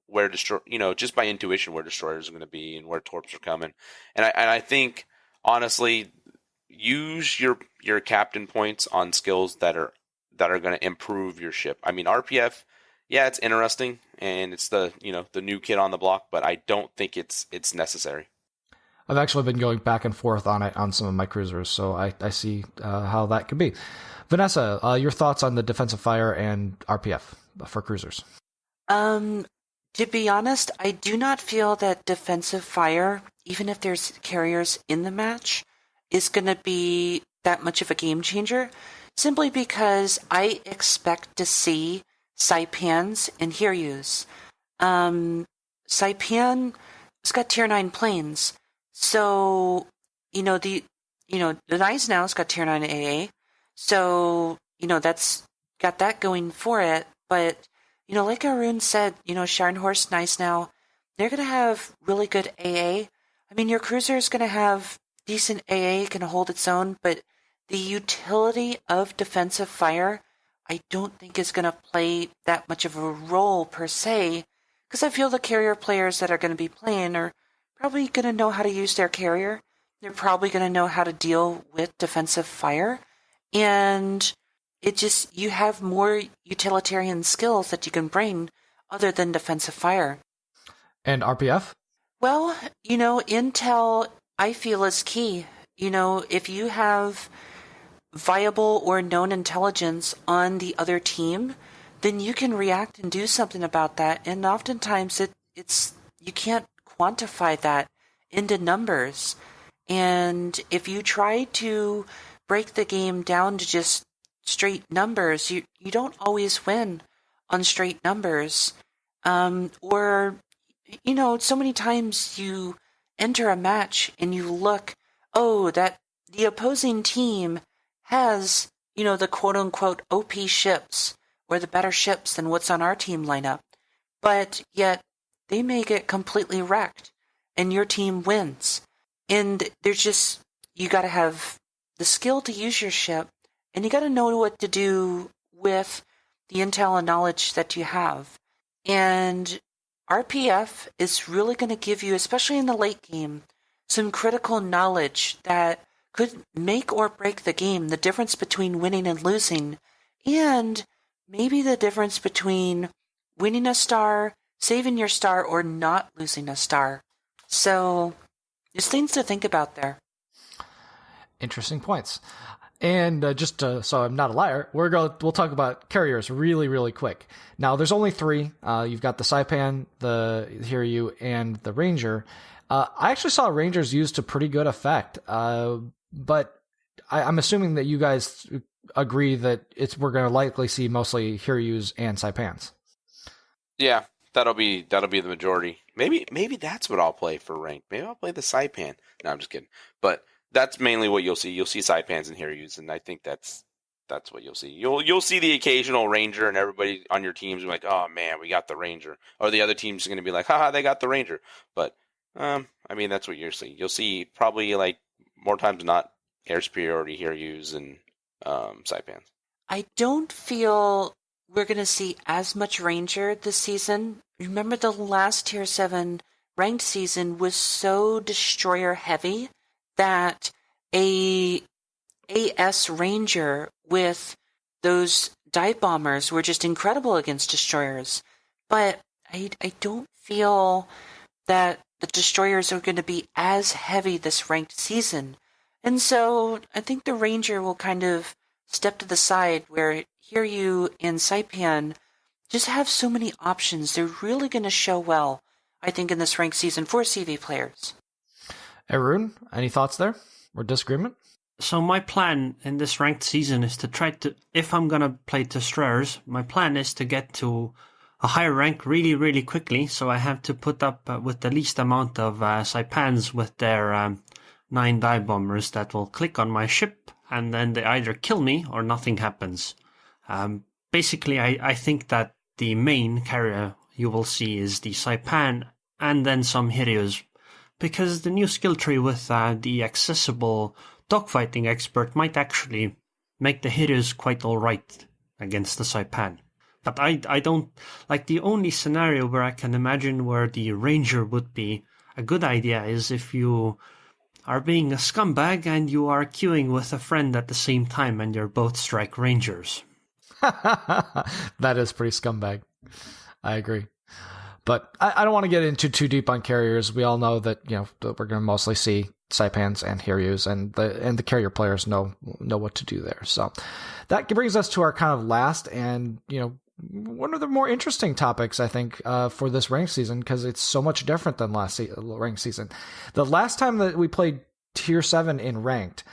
where just by intuition where destroyers are going to be and where torps are coming. And I think honestly, use your captain points on skills that are going to improve your ship. I mean, RPF, yeah, it's interesting and it's the new kid on the block, but I don't think it's necessary. I've actually been going back and forth on it on some of my cruisers, so I see how that could be. Vanessa, your thoughts on the defensive fire and RPF for cruisers? To be honest, I do not feel that defensive fire, even if there's carriers in the match, is going to be that much of a game changer, simply because I expect to see Saipans and Hiryus. Saipan has got tier 9 planes, so the Gneisenau's got tier 9 AA, so that's got that going for it. But like Arun said, Scharnhorst, Gneisenau, they're going to have really good AA. I mean, your cruiser is going to have decent AA, can hold its own, but the utility of defensive fire, I don't think is going to play that much of a role per se, because I feel the carrier players that are going to be playing are probably going to know how to use their carrier. They're probably going to know how to deal with defensive fire, and you have more utilitarian skills that you can bring other than defensive fire. And RPF? Well, intel, I feel, is key. If you have viable or known intelligence on the other team, then you can react and do something about that. And oftentimes it's you can't quantify that into numbers. And if you try to break the game down to just straight numbers, you don't always win on straight numbers. Or so many times you enter a match and you look, that the opposing team has, the quote-unquote OP ships or the better ships than what's on our team lineup. But yet they may get completely wrecked and your team wins. And there's just, you got to have the skill to use your ship, and you got to know what to do with the intel and knowledge that you have. And RPF is really going to give you, especially in the late game, some critical knowledge that could make or break the game, the difference between winning and losing, and maybe the difference between winning a star, saving your star, or not losing a star. So there's things to think about there. Interesting points. And so I'm not a liar, we'll talk about carriers really, really quick. Now, there's only 3. You've got the Saipan, the Hiryu, and the Ranger. I actually saw Rangers used to pretty good effect, but I'm assuming that you guys agree that we're going to likely see mostly Hiryus and Saipans. Yeah, that'll be the majority. Maybe that's what I'll play for rank. Maybe I'll play the Saipan. No, I'm just kidding. But that's mainly what you'll see. You'll see Saipans and Hiryus, and I think that's what you'll see. You'll see the occasional Ranger, and everybody on your teams will be like, oh man, we got the Ranger. Or the other team's going to be like, haha, they got the Ranger. But I mean, that's what you'll see. You'll see probably like more times than not air superiority Hiryus and Saipans. I don't feel we're going to see as much Ranger this season. Remember the last Tier 7 ranked season was so destroyer heavy that a AS Ranger with those dive bombers were just incredible against destroyers. But I don't feel that the destroyers are going to be as heavy this ranked season. And so I think the Ranger will kind of step to the side where Hiryu and Saipan just have so many options. They're really going to show well, I think, in this ranked season for CV players. Arun, any thoughts there or disagreement? So my plan in this ranked season is to try to, if I'm going to play destroyers, my plan is to get to a higher rank really, really quickly. So I have to put up with the least amount of Saipans with their 9 dive bombers that will click on my ship, and then they either kill me or nothing happens. Basically, I think that the main carrier you will see is the Saipan and then some Hiryus, because the new skill tree with the accessible dogfighting expert might actually make the Hiryus quite alright against the Saipan. But I don't, like, the only scenario where I can imagine where the Ranger would be a good idea is if you are being a scumbag and you are queuing with a friend at the same time and you're both strike Rangers. That is pretty scumbag. I agree. But I don't want to get into too deep on carriers. We all know that, we're going to mostly see Saipans and Hiryus, and the carrier players know what to do there. So that brings us to our kind of last and, one of the more interesting topics, I think, for this ranked season, because it's so much different than last ranked season. The last time that we played Tier 7 in ranked,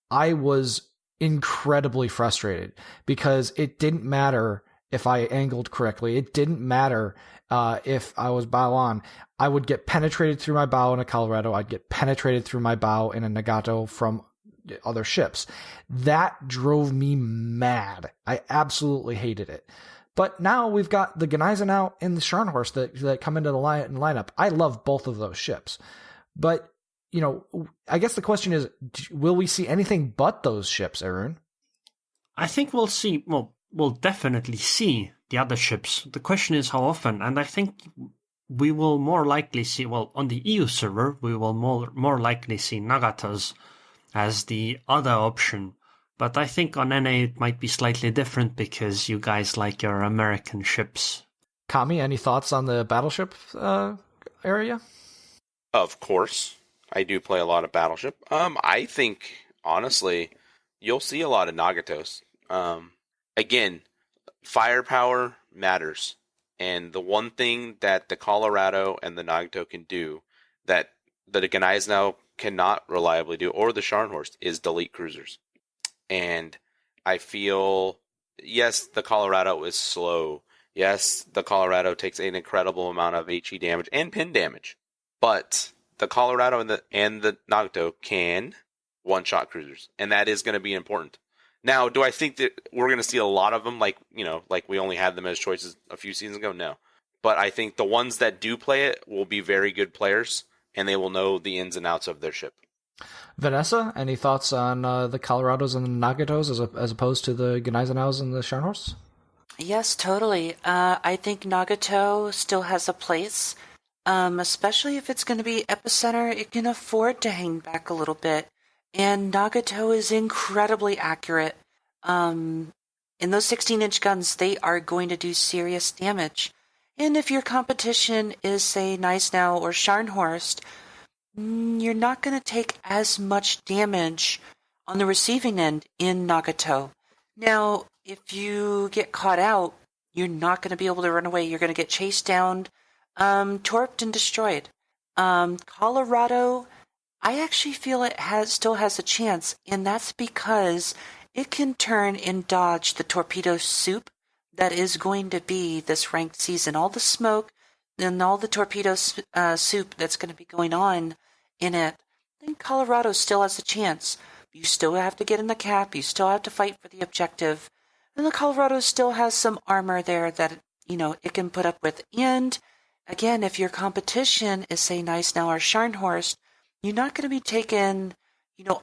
I was incredibly frustrated because it didn't matter if I angled correctly. It didn't matter if I was bow on. I would get penetrated through my bow in a Colorado. I'd get penetrated through my bow in a Nagato from other ships. That drove me mad. I absolutely hated it. But now we've got the Genisen out and the Scharnhorst that come into the lineup. I love both of those ships. But, I guess the question is, will we see anything but those ships, Arun? I think we'll definitely see the other ships. The question is how often, and I think we will more likely see, on the EU server, we will more likely see Nagatos as the other option. But I think on NA it might be slightly different because you guys like your American ships. Kami, any thoughts on the battleship area? Of course. I do play a lot of battleship. I think, honestly, you'll see a lot of Nagatos. Again, firepower matters. And the one thing that the Colorado and the Nagato can do that the Genisen now cannot reliably do, or the Scharnhorst, is delete cruisers. And I feel, yes, the Colorado is slow. Yes, the Colorado takes an incredible amount of HE damage and pin damage. But the Colorado and the Nagato can one-shot cruisers. And that is going to be important. Now, do I think that we're going to see a lot of them like we only had them as choices a few seasons ago? No. but I think the ones that do play it will be very good players, and they will know the ins and outs of their ship. Vanessa, any thoughts on the Colorados and the Nagatos as opposed to the Gneisenau's and the Scharnhorst? Yes, totally. I think Nagato still has a place, especially if it's going to be epicenter. It can afford to hang back a little bit, and Nagato is incredibly accurate. In those 16-inch guns, they are going to do serious damage. And if your competition is, say, Gneisenau or Scharnhorst, you're not going to take as much damage on the receiving end in Nagato. Now, if you get caught out, you're not going to be able to run away. You're going to get chased down, torped, and destroyed. Colorado, I actually feel it still has a chance, and that's because it can turn and dodge the torpedo soup that is going to be this ranked season. All the smoke and all the torpedo soup that's going to be going on in it. I think Colorado still has a chance. You still have to get in the cap. You still have to fight for the objective. And the Colorado still has some armor there that, it can put up with. And, again, if your competition is, say, Gneisenau or Scharnhorst, you're not going to be taking,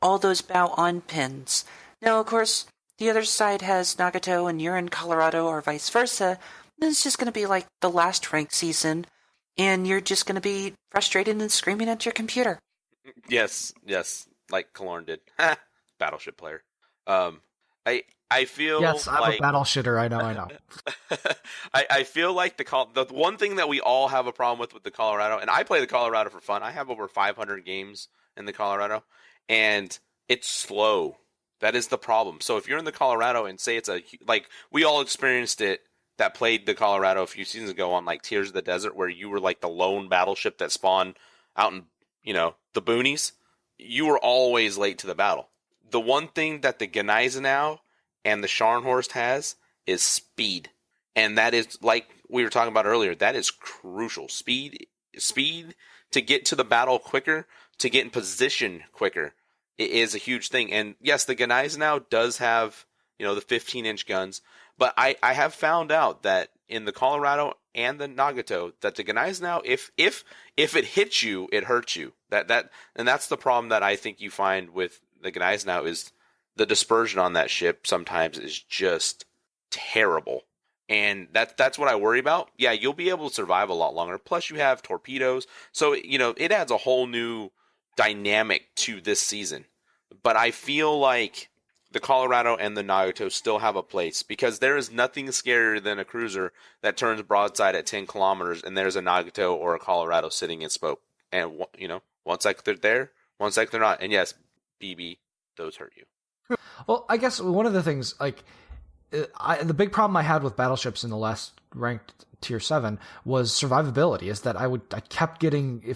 all those bow-on pins. Now, of course, the other side has Nagato and you're in Colorado or vice versa. Then it's just going to be like the last ranked season, and you're just going to be frustrated and screaming at your computer. Yes, like Killorn did. Battleship player. I feel yes, I'm like... a battle shitter. I know. I feel like the one thing that we all have a problem with the Colorado, and I play the Colorado for fun. I have over 500 games in the Colorado, and it's slow. That is the problem. So if you're in the Colorado and say it's we all experienced it that played the Colorado a few seasons ago on like Tears of the Desert, where you were like the lone battleship that spawned out in, the boonies, you were always late to the battle. The one thing that the Gneisenau and the Scharnhorst has is speed. And that is, like we were talking about earlier, that is crucial. Speed to get to the battle quicker, to get in position quicker. It is a huge thing. And yes, the Gneisenau does have, the 15-inch guns, but I have found out that in the Colorado and the Nagato, that the Gneisenau, if it hits you, it hurts you. And that's the problem that I think you find with the Gneisenau is the dispersion on that ship sometimes is just terrible. And that's what I worry about. Yeah, you'll be able to survive a lot longer. Plus you have torpedoes. So, it adds a whole new dynamic to this season. But I feel like the Colorado and the Nagato still have a place because there is nothing scarier than a cruiser that turns broadside at 10 kilometers and there's a Nagato or a Colorado sitting in smoke. And, one sec they're there, one sec they're not. And yes, BB, those hurt you. Well, I guess one of the things, the big problem I had with battleships in the last ranked Tier 7 was survivability, is that I kept getting,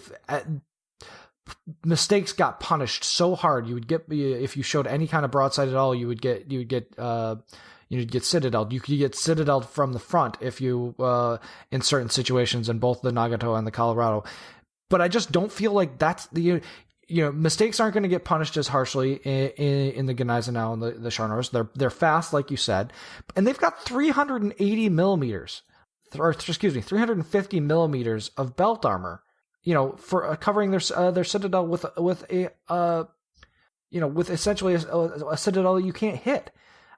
mistakes got punished so hard. You would get, if you showed any kind of broadside at all, you'd get citadel. You could get citadel from the front if you in certain situations in both the Nagato and the Colorado. But I just don't feel like that's the mistakes aren't going to get punished as harshly in the Gneisenau and the Scharnhorst. They're fast, like you said, and they've got 350 millimeters of belt armor. For covering their citadel with essentially a citadel that you can't hit.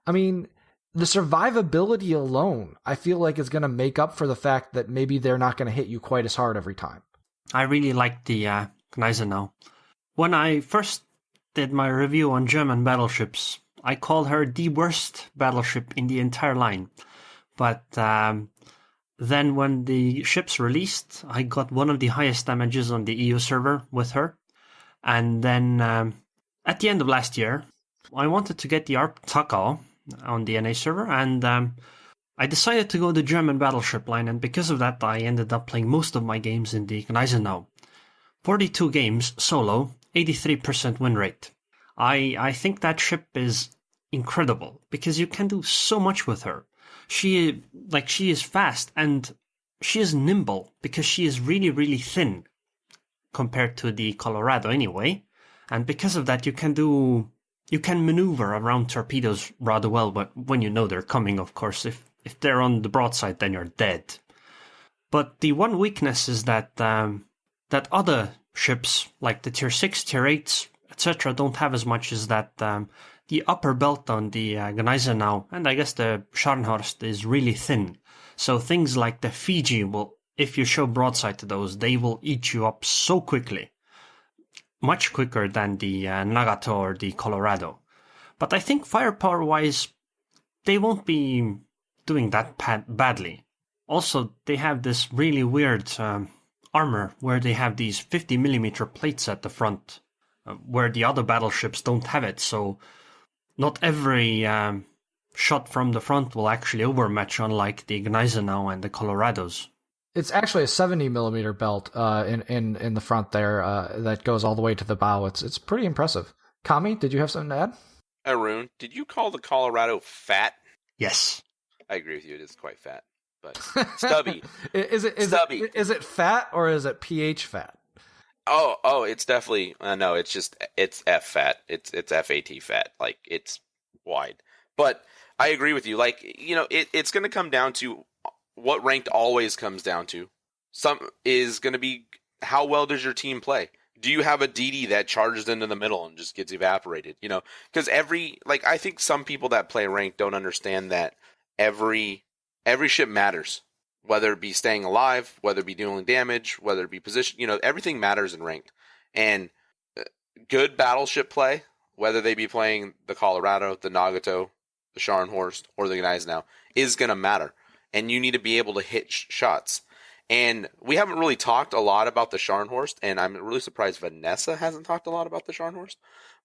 I mean, the survivability alone, I feel like, is going to make up for the fact that maybe they're not going to hit you quite as hard every time. I really like the Gneisenau. When I first did my review on German battleships, I called her the worst battleship in the entire line. But then when the ship's released, I got one of the highest damages on the EU server with her. And then at the end of last year, I wanted to get the ARP Takao on the NA server, and I decided to go the German battleship line, and because of that, I ended up playing most of my games in the Gneisenau. 42 games, solo, 83% win rate. I think that ship is incredible, because you can do so much with her. She is fast, and she is nimble, because she is really, really thin, compared to the Colorado anyway. And because of that, you can maneuver around torpedoes rather well when you know they're coming, of course. If they're on the broadside, then you're dead. But the one weakness is that that other ships, like the Tier 6, Tier 8s, etc., don't have as much as that. The upper belt on the Gneisenau, and I guess the Scharnhorst, is really thin. So things like the Fiji will, if you show broadside to those, they will eat you up so quickly. Much quicker than the Nagato or the Colorado. But I think firepower-wise, they won't be doing that badly. Also, they have this really weird armor where they have these 50mm plates at the front, where the other battleships don't have it. So not every shot from the front will actually overmatch, unlike the Gneisenau and the Colorados. It's actually a 70mm belt in the front there that goes all the way to the bow. It's pretty impressive. Kami, did you have something to add? Arun, did you call the Colorado fat? Yes. I agree with you. It is quite fat, but stubby. Is it fat or is it pH fat? Oh, it's definitely no. It's F fat. It's FAT fat. Like, it's wide. But I agree with you. Like, it's going to come down to what ranked always comes down to. Some is going to be how well does your team play. Do you have a DD that charges into the middle and just gets evaporated? Because I think some people that play ranked don't understand that every ship matters, whether it be staying alive, whether it be dealing damage, whether it be position. Everything matters in ranked. And good battleship play, whether they be playing the Colorado, the Nagato, the Scharnhorst, or the Gneisenau, is going to matter. And you need to be able to hit shots. And we haven't really talked a lot about the Scharnhorst, and I'm really surprised Vanessa hasn't talked a lot about the Scharnhorst.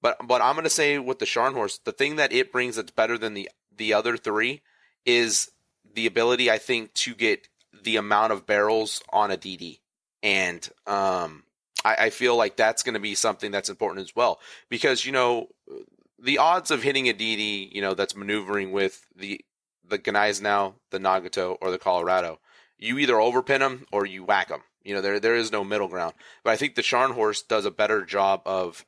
But I'm going to say with the Scharnhorst, the thing that it brings that's better than the other three is the ability, I think, to get the amount of barrels on a DD. And I feel like that's going to be something that's important as well. Because, the odds of hitting a DD, that's maneuvering with the Gneisenau, the Nagato, or the Colorado, you either overpin them or you whack them. There is no middle ground. But I think the Scharnhorst does a better job of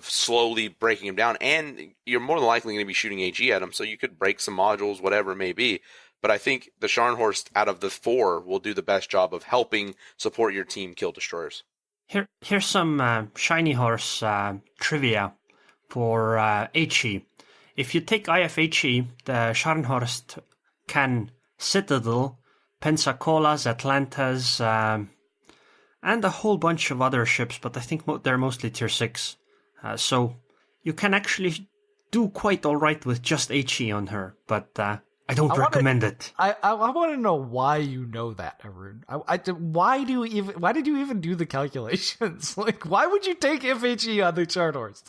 slowly breaking them down, and you're more than likely going to be shooting HE at them, so you could break some modules, whatever it may be. But I think the Scharnhorst, out of the four, will do the best job of helping support your team kill destroyers. Here's some Shiny Horse trivia for HE. If you take IFHE, the Scharnhorst can Citadel, Pensacola's, Atlanta's, and a whole bunch of other ships, but I think they're mostly Tier 6. So you can actually do quite all right with just HE on her, but I don't recommend it. I want to know why you know that, Arun. Why did you even do the calculations? Like, why would you take FHE on the Scharnhorst?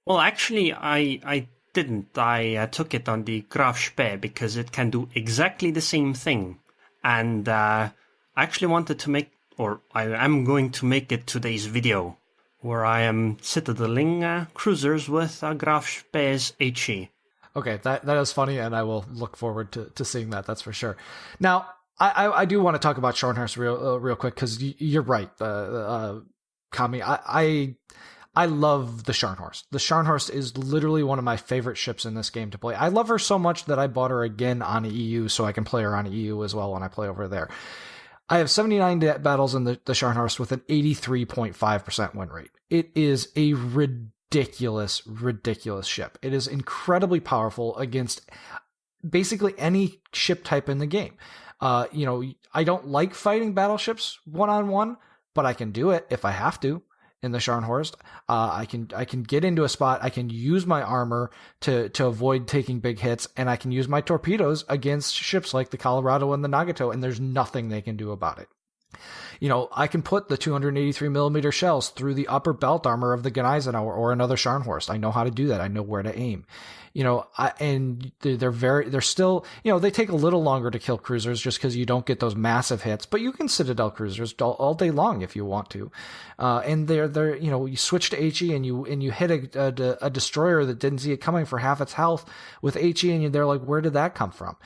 Well, actually, I didn't. I took it on the Graf Spee because it can do exactly the same thing. And I actually wanted to make, or I am going to make it today's video, where I am citadeling cruisers with Graf Spee's HE. Okay, that is funny, and I will look forward to seeing that, that's for sure. Now, I do want to talk about Scharnhorst real quick, because you're right, Kami. I love the Scharnhorst. The Scharnhorst is literally one of my favorite ships in this game to play. I love her so much that I bought her again on EU, so I can play her on EU as well when I play over there. I have 79 battles in the Scharnhorst with an 83.5% win rate. It is a ridiculous ship. It is incredibly powerful against basically any ship type in the game. I don't like fighting battleships one-on-one, but I can do it if I have to. In the Scharnhorst, I can get into a spot. I can use my armor to avoid taking big hits, and I can use my torpedoes against ships like the Colorado and the Nagato, and there's nothing they can do about it. I can put the 283mm shells through the upper belt armor of the Gneisenau or another Scharnhorst. I know how to do that. I know where to aim. And they're still, they take a little longer to kill cruisers just because you don't get those massive hits, but you can Citadel cruisers all day long if you want to. And they're you switch to HE and you hit a destroyer that didn't see it coming for half its health with HE, and they're like, where did that come from?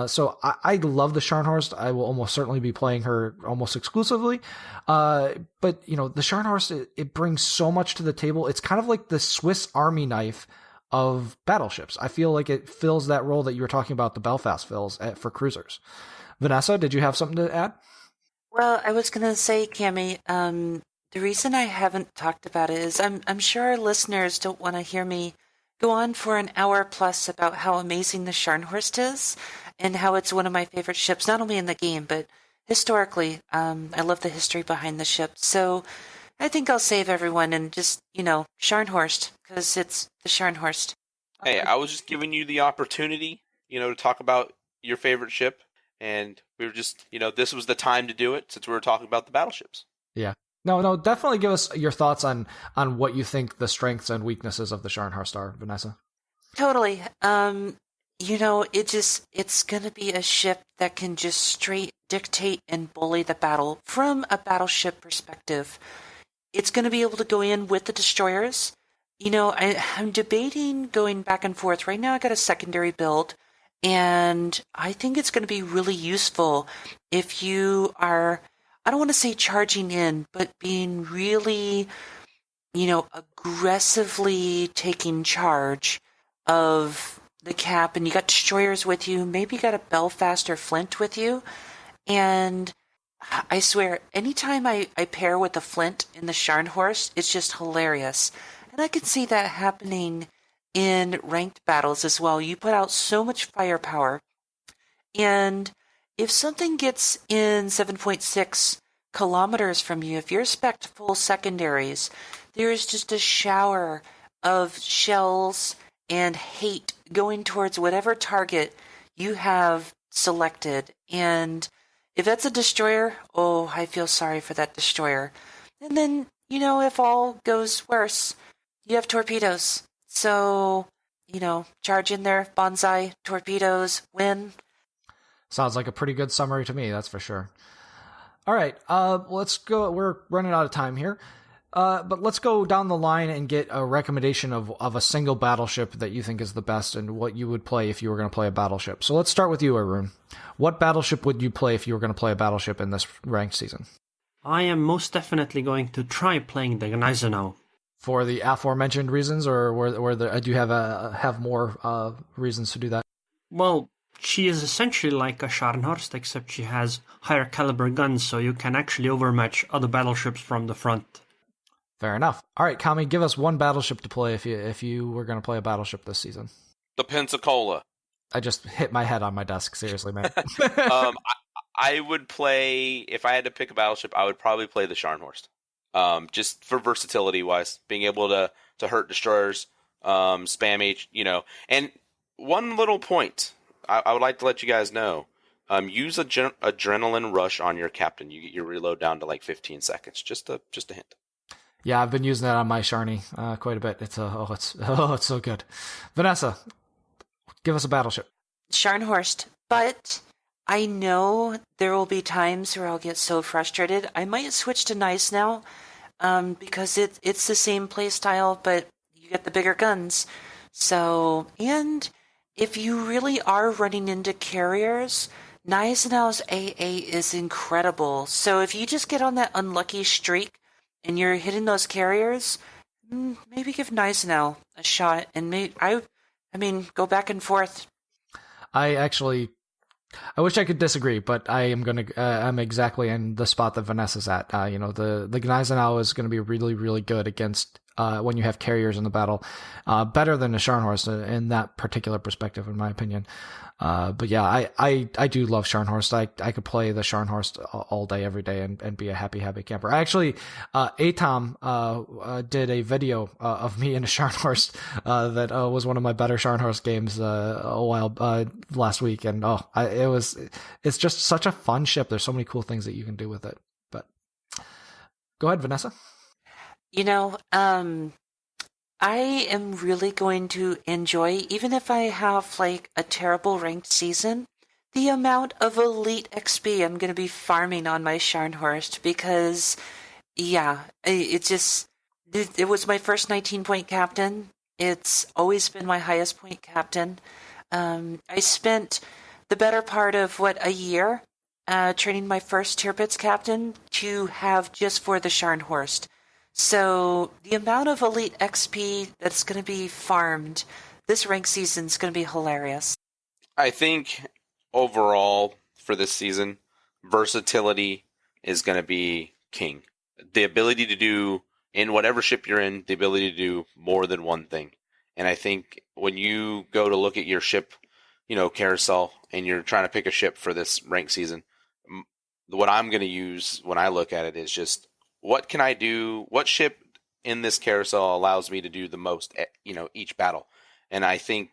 So I love the Scharnhorst. I will almost certainly be playing her almost exclusively. But the Scharnhorst, it brings so much to the table. It's kind of like the Swiss Army knife of battleships. I feel like it fills that role that you were talking about the Belfast fills for cruisers. Vanessa, did you have something to add? Well, I was going to say, Cami, the reason I haven't talked about it is I'm sure our listeners don't want to hear me go on for an hour plus about how amazing the Scharnhorst is and how it's one of my favorite ships, not only in the game, but historically. I love the history behind the ship. So I think I'll save everyone and just, Scharnhorst, because it's the Scharnhorst. Hey, I was just giving you the opportunity, to talk about your favorite ship, and we were just, this was the time to do it since we were talking about the battleships. Yeah. No, definitely give us your thoughts on what you think the strengths and weaknesses of the Scharnhorst are, Vanessa. Totally. It's going to be a ship that can just straight dictate and bully the battle from a battleship perspective. It's going to be able to go in with the destroyers. I'm debating going back and forth. Right now I got a secondary build, and I think it's going to be really useful if you are, I don't want to say charging in, but being really, aggressively taking charge of the cap, and you got destroyers with you, maybe you got a Belfast or Flint with you, and I swear, anytime I pair with a Flint in the Scharnhorst, it's just hilarious. And I can see that happening in ranked battles as well. You put out so much firepower, and if something gets in 7.6 kilometers from you, if you're spec'd full secondaries, there is just a shower of shells and hate going towards whatever target you have selected. And if that's a destroyer, I feel sorry for that destroyer. And then, if all goes worse, you have torpedoes. So, charge in there, bonsai, torpedoes, win. Sounds like a pretty good summary to me, that's for sure. All right, let's go. We're running out of time here. But let's go down the line and get a recommendation of a single battleship that you think is the best and what you would play if you were going to play a battleship. So let's start with you, Arun. What battleship would you play if you were going to play a battleship in this ranked season? I am most definitely going to try playing the Gneisenau. For the aforementioned reasons, or do you have more reasons to do that? Well, she is essentially like a Scharnhorst, except she has higher caliber guns, so you can actually overmatch other battleships from the front. Fair enough. All right, Kami, give us one battleship to play if you were going to play a battleship this season. The Pensacola. I just hit my head on my desk. Seriously, man. I would play, if I had to pick a battleship, I would probably play the Scharnhorst. Just for versatility wise, being able to hurt destroyers, spam H, And one little point I would like to let you guys know: use adrenaline rush on your captain. You get your reload down to like 15 seconds. Just a hint. Yeah, I've been using that on my Sharny quite a bit. It's so good. Vanessa, give us a battleship. Scharnhorst, but I know there will be times where I'll get so frustrated. I might switch to Gneisenau because it's the same play style, but you get the bigger guns. So, and if you really are running into carriers, Gneisenau's AA is incredible. So if you just get on that unlucky streak and you're hitting those carriers, maybe give Gneisenau a shot, and go back and forth. I wish I could disagree, but I'm exactly in the spot that Vanessa's at. The Gneisenau is going to be really, really good against when you have carriers in the battle, better than the Scharnhorst in that particular perspective, in my opinion. But yeah, I do love Scharnhorst. I could play the Scharnhorst all day, every day, and be a happy camper. I actually, Atom did a video of me in a Scharnhorst that was one of my better Scharnhorst games a while last week, and it's just such a fun ship. There's so many cool things that you can do with it. But go ahead, Vanessa. I am really going to enjoy, even if I have like a terrible ranked season, the amount of elite XP I'm going to be farming on my Scharnhorst because, yeah, it was my first 19-point captain. It's always been my highest point captain. I spent the better part of a year training my first Tirpitz captain to have just for the Scharnhorst. So the amount of elite XP that's going to be farmed this rank season is going to be hilarious. I think overall for this season, versatility is going to be king. The ability to do, in whatever ship you're in, the ability to do more than one thing. And I think when you go to look at your ship, carousel, and you're trying to pick a ship for this ranked season, what I'm going to use when I look at it is just, what can I do? What ship in this carousel allows me to do the most, each battle? And I think,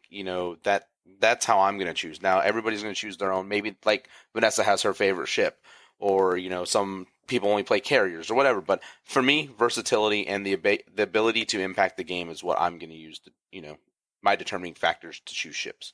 that's how I'm going to choose. Now, everybody's going to choose their own. Maybe like Vanessa has her favorite ship, or, some people only play carriers or whatever. But for me, versatility and the ability to impact the game is what I'm going to use to, my determining factors to choose ships.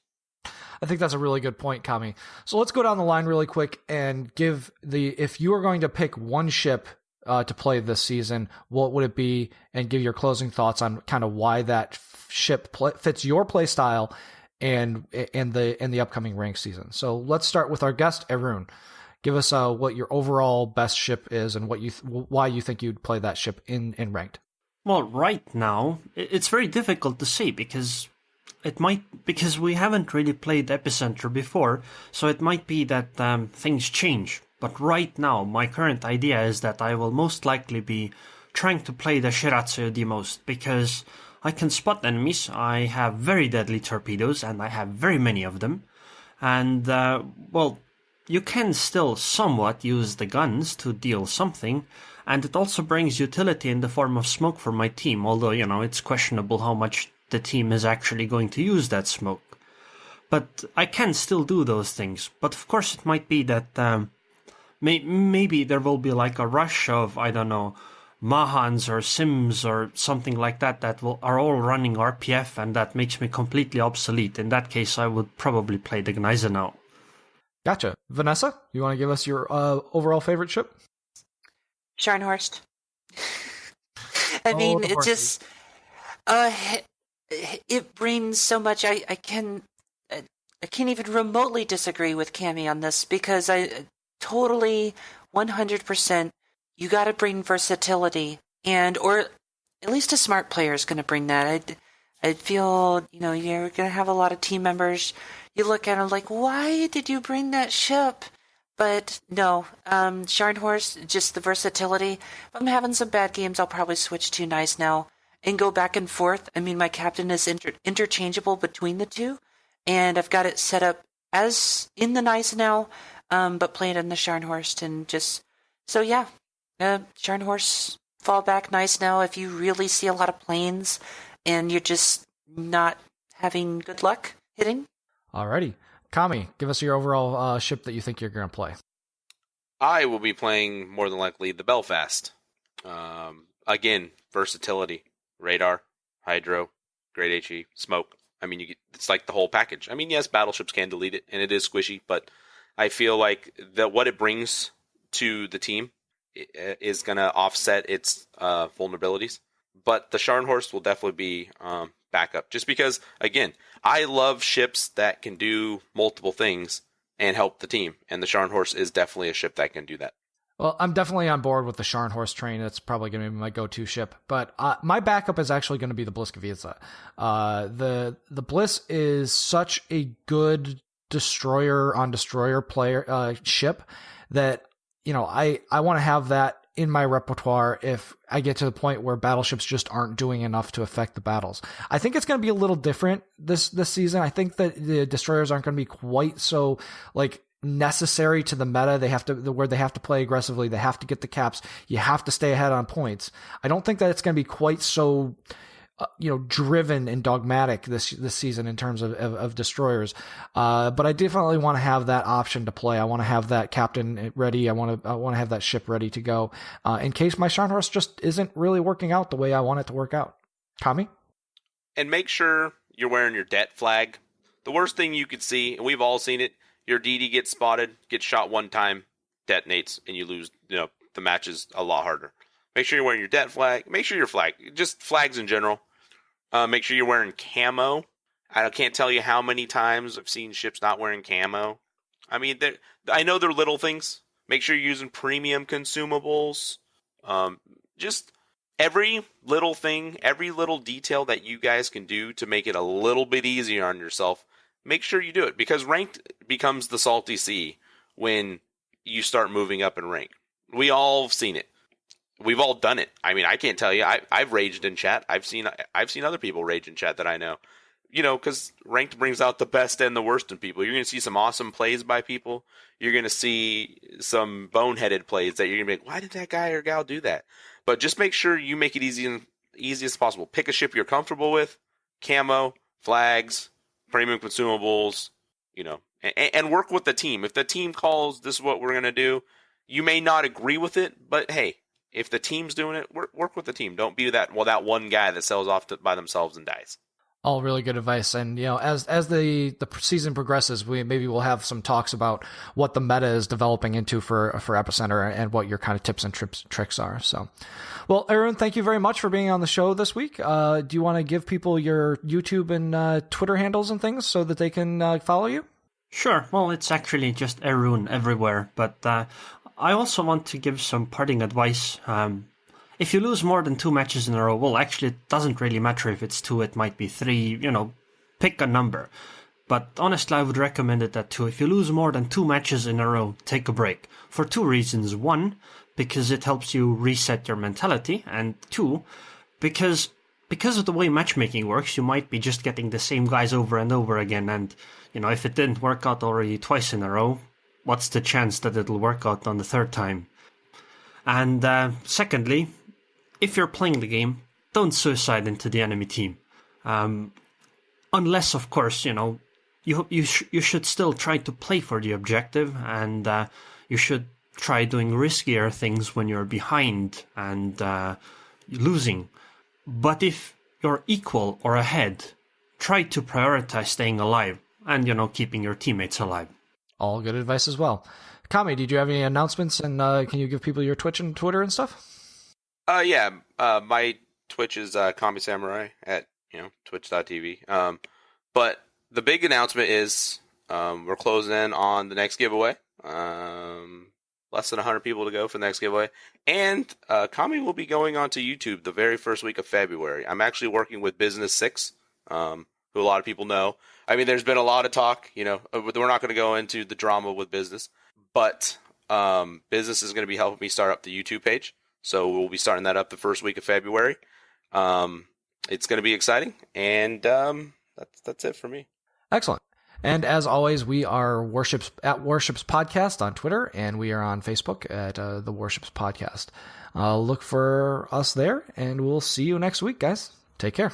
I think that's a really good point, Kami. So let's go down the line really quick and if you were going to pick one ship to play this season, what would it be? And give your closing thoughts on kind of why that ship fits your play style and the upcoming rank season. So let's start with our guest, Arun. Give us what your overall best ship is and why you think you'd play that ship in ranked. Well, right now it's very difficult to say because we haven't really played Epicenter before, so it might be that things change. But right now, my current idea is that I will most likely be trying to play the Shiratsu the most, because I can spot enemies, I have very deadly torpedoes, and I have very many of them. And, you can still somewhat use the guns to deal something, and it also brings utility in the form of smoke for my team, although, it's questionable how much the team is actually going to use that smoke. But I can still do those things. But of course it might be that maybe there will be like a rush of, I don't know, Mahans or Sims or something like that are all running RPF, and that makes me completely obsolete. In that case, I would probably play the Gneisenau. Gotcha. Vanessa, you want to give us your overall favorite ship? Scharnhorst. I mean, it just... it brings so much. I can't even remotely disagree with Kami on this, because I totally 100%. You got to bring versatility, or at least a smart player is going to bring that. I feel you're going to have a lot of team members. You look at them like, why did you bring that ship? But no, Scharnhorst, just the versatility. If I'm having some bad games, I'll probably switch to Gneisenau and go back and forth. I mean, my captain is interchangeable between the two, and I've got it set up as in the Gneisenau, but playing in the Scharnhorst, and just so yeah, Scharnhorst, fallback Gneisenau if you really see a lot of planes and you're just not having good luck hitting. Alrighty, Kami, give us your overall ship that you think you're going to play. I will be playing more than likely the Belfast. Again, versatility. Radar, hydro, great HE, smoke. I mean, it's like the whole package. I mean, yes, battleships can delete it, and it is squishy, but I feel like what it brings to the team is going to offset its vulnerabilities. But the Scharnhorst will definitely be backup, just because, again, I love ships that can do multiple things and help the team, and the Scharnhorst is definitely a ship that can do that. Well, I'm definitely on board with the Scharnhorst train. It's probably going to be my go-to ship. But my backup is actually going to be the Bliskovica. The Bliss is such a good destroyer-on-destroyer player ship that, I want to have that in my repertoire if I get to the point where battleships just aren't doing enough to affect the battles. I think it's going to be a little different this season. I think that the destroyers aren't going to be quite so, necessary to the meta. They have to play aggressively. They have to get the caps. You have to stay ahead on points. I don't think that it's going to be quite so, driven and dogmatic this season in terms of destroyers. But I definitely want to have that option to play. I want to have that captain ready. I want to have that ship ready to go in case my Scharnhorst just isn't really working out the way I want it to work out. Kami? And make sure you're wearing your det flag. The worst thing you could see, and we've all seen it, your DD gets spotted, gets shot one time, detonates, and you lose. The match is a lot harder. Make sure you're wearing your det flag. Make sure your flag, just flags in general. Make sure you're wearing camo. I can't tell you how many times I've seen ships not wearing camo. I mean, I know they're little things. Make sure you're using premium consumables. Just every little thing, every little detail that you guys can do to make it a little bit easier on yourself. Make sure you do it, because ranked becomes the salty sea when you start moving up in rank. We all have seen it. We've all done it. I mean, I can't tell you. I've raged in chat. I've seen other people rage in chat that I know. You know, because ranked brings out the best and the worst in people. You're going to see some awesome plays by people. You're going to see some boneheaded plays that you're going to be like, why did that guy or gal do that? But just make sure you make it easy as possible. Pick a ship you're comfortable with, camo, flags, premium consumables, you know, and work with the team. If the team calls, this is what we're going to do, you may not agree with it, but hey, if the team's doing it, work with the team. Don't be that one guy that sells off by themselves and dies. All really good advice. And, you know, as the season progresses, we'll have some talks about what the meta is developing into for Epicenter and what your kind of tips and tricks are. So, well, Arun, thank you very much for being on the show this week. Do you want to give people your YouTube and Twitter handles and things so that they can follow you? Sure. Well, it's actually just Arun everywhere. But I also want to give some parting advice. If you lose more than 2 matches in a row, well, actually, it doesn't really matter if it's 2, it might be 3, you know, pick a number. But honestly, I would recommend it that 2. If you lose more than 2 matches in a row, take a break. For 2 reasons. 1, because it helps you reset your mentality. And 2, because of the way matchmaking works, you might be just getting the same guys over and over again. And, you know, if it didn't work out already twice in a row, what's the chance that it'll work out on the 3rd time? And secondly, if you're playing the game, don't suicide into the enemy team. Unless, of course, you know, you should still try to play for the objective, and you should try doing riskier things when you're behind and losing. But if you're equal or ahead, try to prioritize staying alive and, you know, keeping your teammates alive. All good advice as well. Kami, did you have any announcements, and can you give people your Twitch and Twitter and stuff? Yeah. My Twitch is Kami Samurai at, you know, twitch.tv. But the big announcement is we're closing in on the next giveaway. Less than 100 people to go for the next giveaway. And Kami will be going onto YouTube the very first week of February. I'm actually working with Business 6, who a lot of people know. I mean, there's been a lot of talk, you know, we're not going to go into the drama with Business, but Business is going to be helping me start up the YouTube page. So we'll be starting that up the first week of February. It's going to be exciting, and that's it for me. Excellent. And as always, we are Warships Podcast on Twitter, and we are on Facebook at the Warships Podcast. Look for us there, and we'll see you next week, guys. Take care.